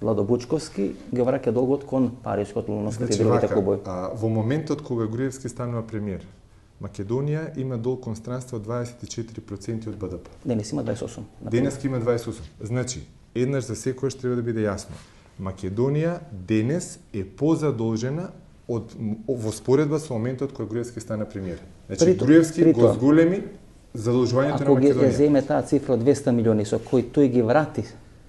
Владо Бучковски, ги враќа долгот кон Парискот, Луновскот и другите клубови. Во моментот кога Груевски станува премиер, Македонија има долг кон странство 24% од БДП. Денес има 28. Денес има 28. Значи, еднаш за секојаш треба да биде јасно. Македонија денес е позадолжена во споредба со моментот кога Груевски стана премиер. Значи, Груевски го зголеми задолжувањето на Македонија. Ако ја земе таа цифра од 200 милиони со кои тој ги врати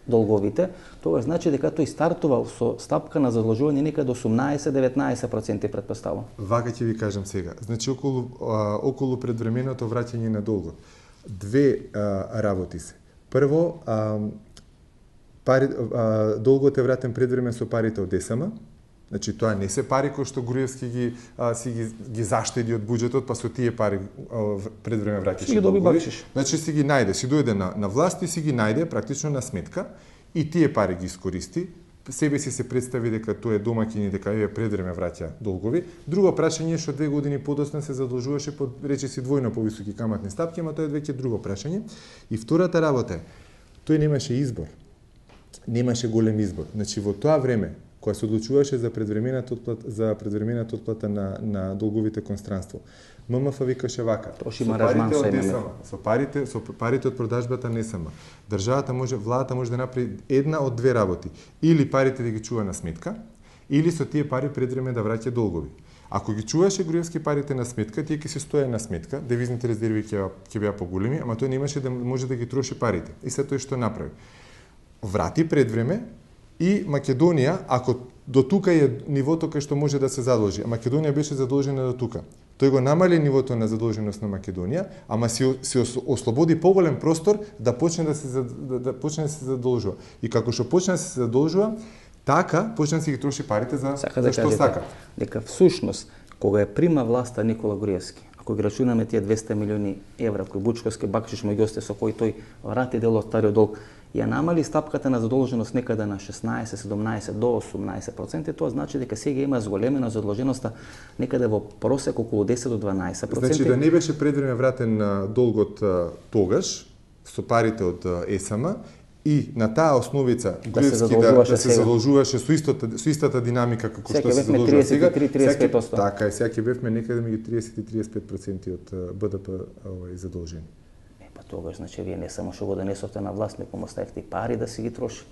долговите, тогаш значи дека тој стартува со стапка на задолжување некаде до 18-19% претпоставувам. Вака ќе ви кажам сега. Значи околу предвременото враќање на долгот. Две работи се. Прво, долгот е вратен предвремен со парите од ДСМ. Значи тоа не се пари кои што Груевски ги заштеди од буџетот, па со тие пари предвреме враќаше долгови. Значи си ги најде, си дојде на власт и си ги најде практично на сметка и тие пари ги искористи. Себе си се представи дека тој е домаќин и дека ја предвреме враќа долгови. Друго прашање е што 2 години подоцна се задолжуваше под речиси двојно повисоки каматни стапки, ама тоа е веќе друго прашање. И втората работа е, тој немаше избор. Немаше голем избор. Значи во тоа време кога се одлучуваше за предвремената отплата на долговите кон странство, ММФ викаше вака: со парите од продажбата НСМ, владата може да направи една од две работи: или парите да ги чува на сметка, или со тие пари предвреме да враќа долгови. Ако ги чуваше Груевски парите на сметка, тие ќе се стоја на сметка, девизните резерви ќе беа поголеми, ама тој немаше да може да ги троши парите. И се тој што направи? Врати предвреме. И Македонија, ако до тука е нивото кај што може да се задолжи, а Македонија беше задолжена до тука, тој го намали нивото на задолженост на Македонија, ама се ослободи поголем простор да почне да се задолжува. И како што почне да се задолжува, така почне да се ги троши парите за што сака. Дека всушност кога е прима власта Никола Груевски, ако ги рачунаме тие 200 милиони евра кои Бучковски бакшиш му ги осте со кои тој врати дел од стариот долг, ја намали стапката на задолженост некаде на 16, 17 до 18%, тоа значи дека сега има зголемена задолженоста некаде во просек околу 10 до 12%. Значи да не беше предвреме вратен долгот тогаш со парите од ЕСМ и на таа основица Груевски да се задолжуваше со истата динамика како што се задолжува сега. 33-35%. Така е, сега ќе бевме некаде меѓу 30-35% од БДП задолжени. Тогаш, значи, вие не само што го донесовте на власт, неко му ставите пари да си ги троши.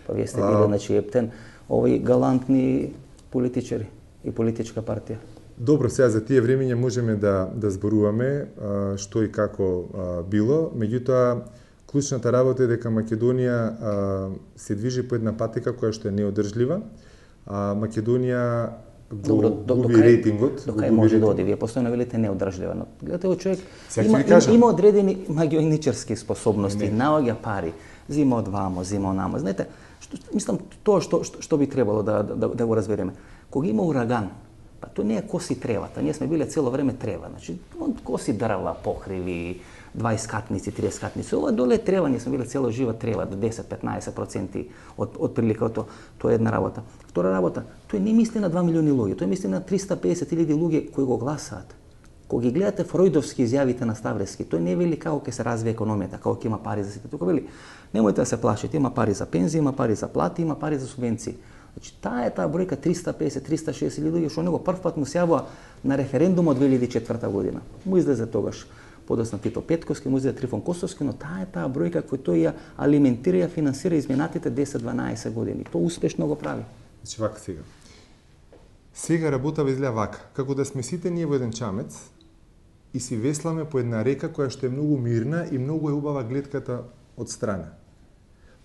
Па вие сте били, значи, ептен, овои галантни политичари и политичка партија. Добро, сега за тие времења можеме да зборуваме што и како било, меѓутоа, клучната работа е дека Македонија се движи по една патека која што е неодржлива. Македонија губи рейтингот. До кај може да оди? Вие постојано велите неодржлива, но гледате во човек има одредени магионичарски способности, наоѓа пари, зима од вамо, зима од намо. Знаете, Мислам, тоа што би требало да го разбереме. Кога има ураган, па тоа не е коси тревата. Ние сме биле цело време трева. Значи, он коси дрва, покриви, 20 катници, 30 катници. Ова доле е трева, ние сме биле цело жива трева, до 10-15% од приликата. Тоа е една работа. Втора работа, тој не мисли на 2 милиони луѓе, тој мисли на 350.000 луѓе кои го гласаат. Кога ги гледате фројдовски изјавите на Ставлевски, тој не вели како ќе се развие економијата, како ќе има пари за сите. Тука вели, немојте да се плашите, има пари за пензии, има пари за плати, има пари за субвенции. Значи, таа е таа бројка 350-360 луѓе, што него првпат му се јавува на референдум од 2004 година. Му излезе тогаш подоцна Тито Петковски, му излезе Трифон Косовски, но таа е таа бројка која тој ја алиментира, ја финансира изминатите 10-12 години. Тоа успешно го прави. Значи, вака сега. Сега работава изгледа вака, како да сме сите ние во еден чамец и си весламе по една река која што е многу мирна и многу е убава гледката од страна.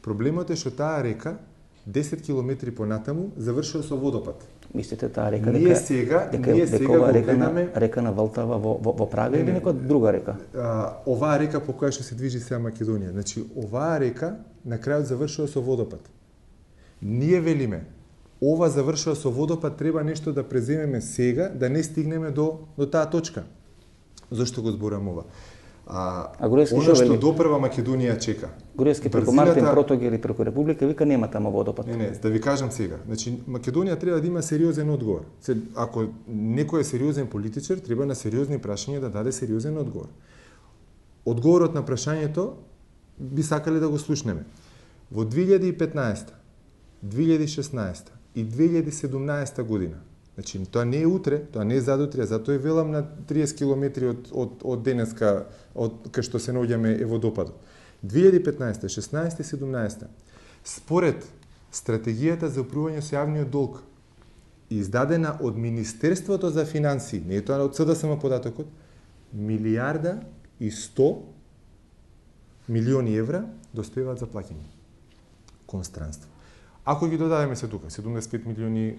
Проблемот е што таа река 10 километри понатаму завршува со водопад. Мислите таа река ние сега го гледаме река на Валтава во Прага или некоја друга река? Оваа река по која што се движи сега Македонија. Значи оваа река на крајот завршува со водопад. Ние велиме ова завршува со водопад, треба нешто да преземеме сега, да не стигнеме до таа точка. Зошто го зборам ова? Она што допрва Македонија чека. Груевски преку Мартин Протогер и преку Република вика нема таму водопад. Не, да ви кажам сега. Значи Македонија треба да има сериозен одговор. Ако некој е сериозен политичар, треба на сериозни прашања да даде сериозен одговор. Одговорот на прашањето би сакале да го слушнеме. Во 2015, 2016 и 2017 година. Значи, тоа не е утре, тоа не е задутре, затоа и велам на 30 километри од денеска, кај што се наоѓаме е водопадот. 2015, 16 и 17. Според стратегијата за управување со јавниот долг, издадена од Министерството за финансии, не е тоа од СДСМ податокот, 1.100 милиони евра достоеваат за плаќање кон странство. Ако ги додадеме се тука, 75 милиони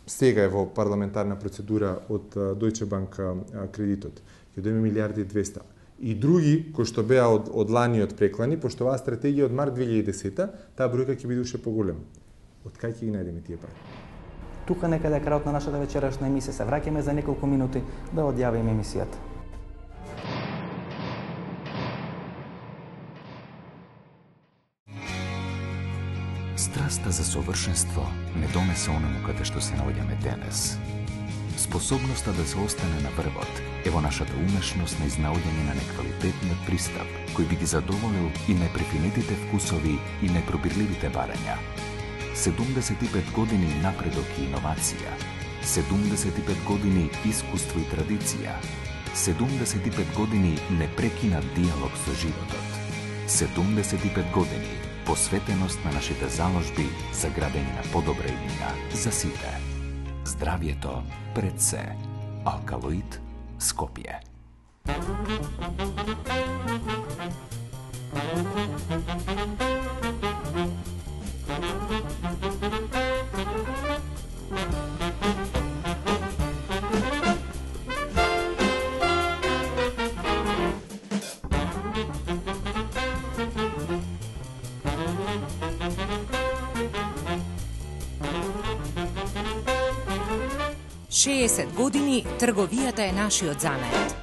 сега е во парламентарна процедура од Deutsche Bank кредитот, ќе дојме 1.200.000.000. И други, кои што беа од ланиот преклани, пошто оваа стратегија од март 2010, таа бројка ќе биде уште поголема. Од кај ќе ги најдеме тие пари? Тука некаде крајот на нашата вечерашна емисија се враќаме за неколку минути да одјавиме емисијата. Страста за совршенство не донесе оному каде што се наоѓаме денес. Способноста да се остане на врвот е во нашата умешност на изнаоѓање на неквалитетниот пристап, кој би ги задоволил и непрефинетите вкусови и непробирливите барања. 75 години напредок и иновација, 75 години искуство и традиција, 75 години непрекинат диалог со животот, 75 години посветеност на нашите заложби за градење на подобра иднина за сите. Здравието пред се. Алкалоид Скопје. Шеесет години трговијата е нашиот занет.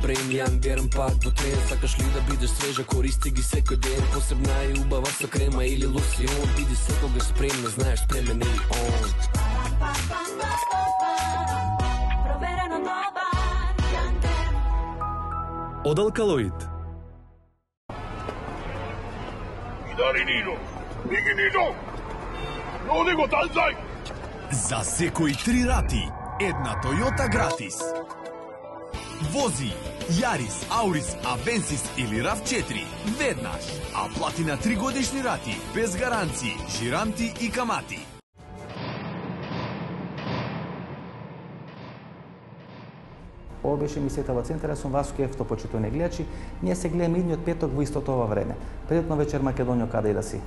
Brain, young, верен пак во трен. Сакаш ли да бидеш свежа, користи ги секој ден. Посебна е убава со крема или лосион. Биди секогаш спремна, знаеш спремен или он. Проверено добар. Од Алкалоид. Дали Нино? Биги Нино! Роди го танзај! За секои 3 рати, една Toyota гратис. Вози Јарис, Аурис, Авенсис или RAV4 веднаш, а плати на 3 годишни рати, без гаранции, жиранти и камати. Ова беше емисијата во Центар, сум Васко Ефто, почитувани гледачи. Ние се гледаме идниот петок во истото ова време. Пријатно вечер, Македонијо, каде и да си.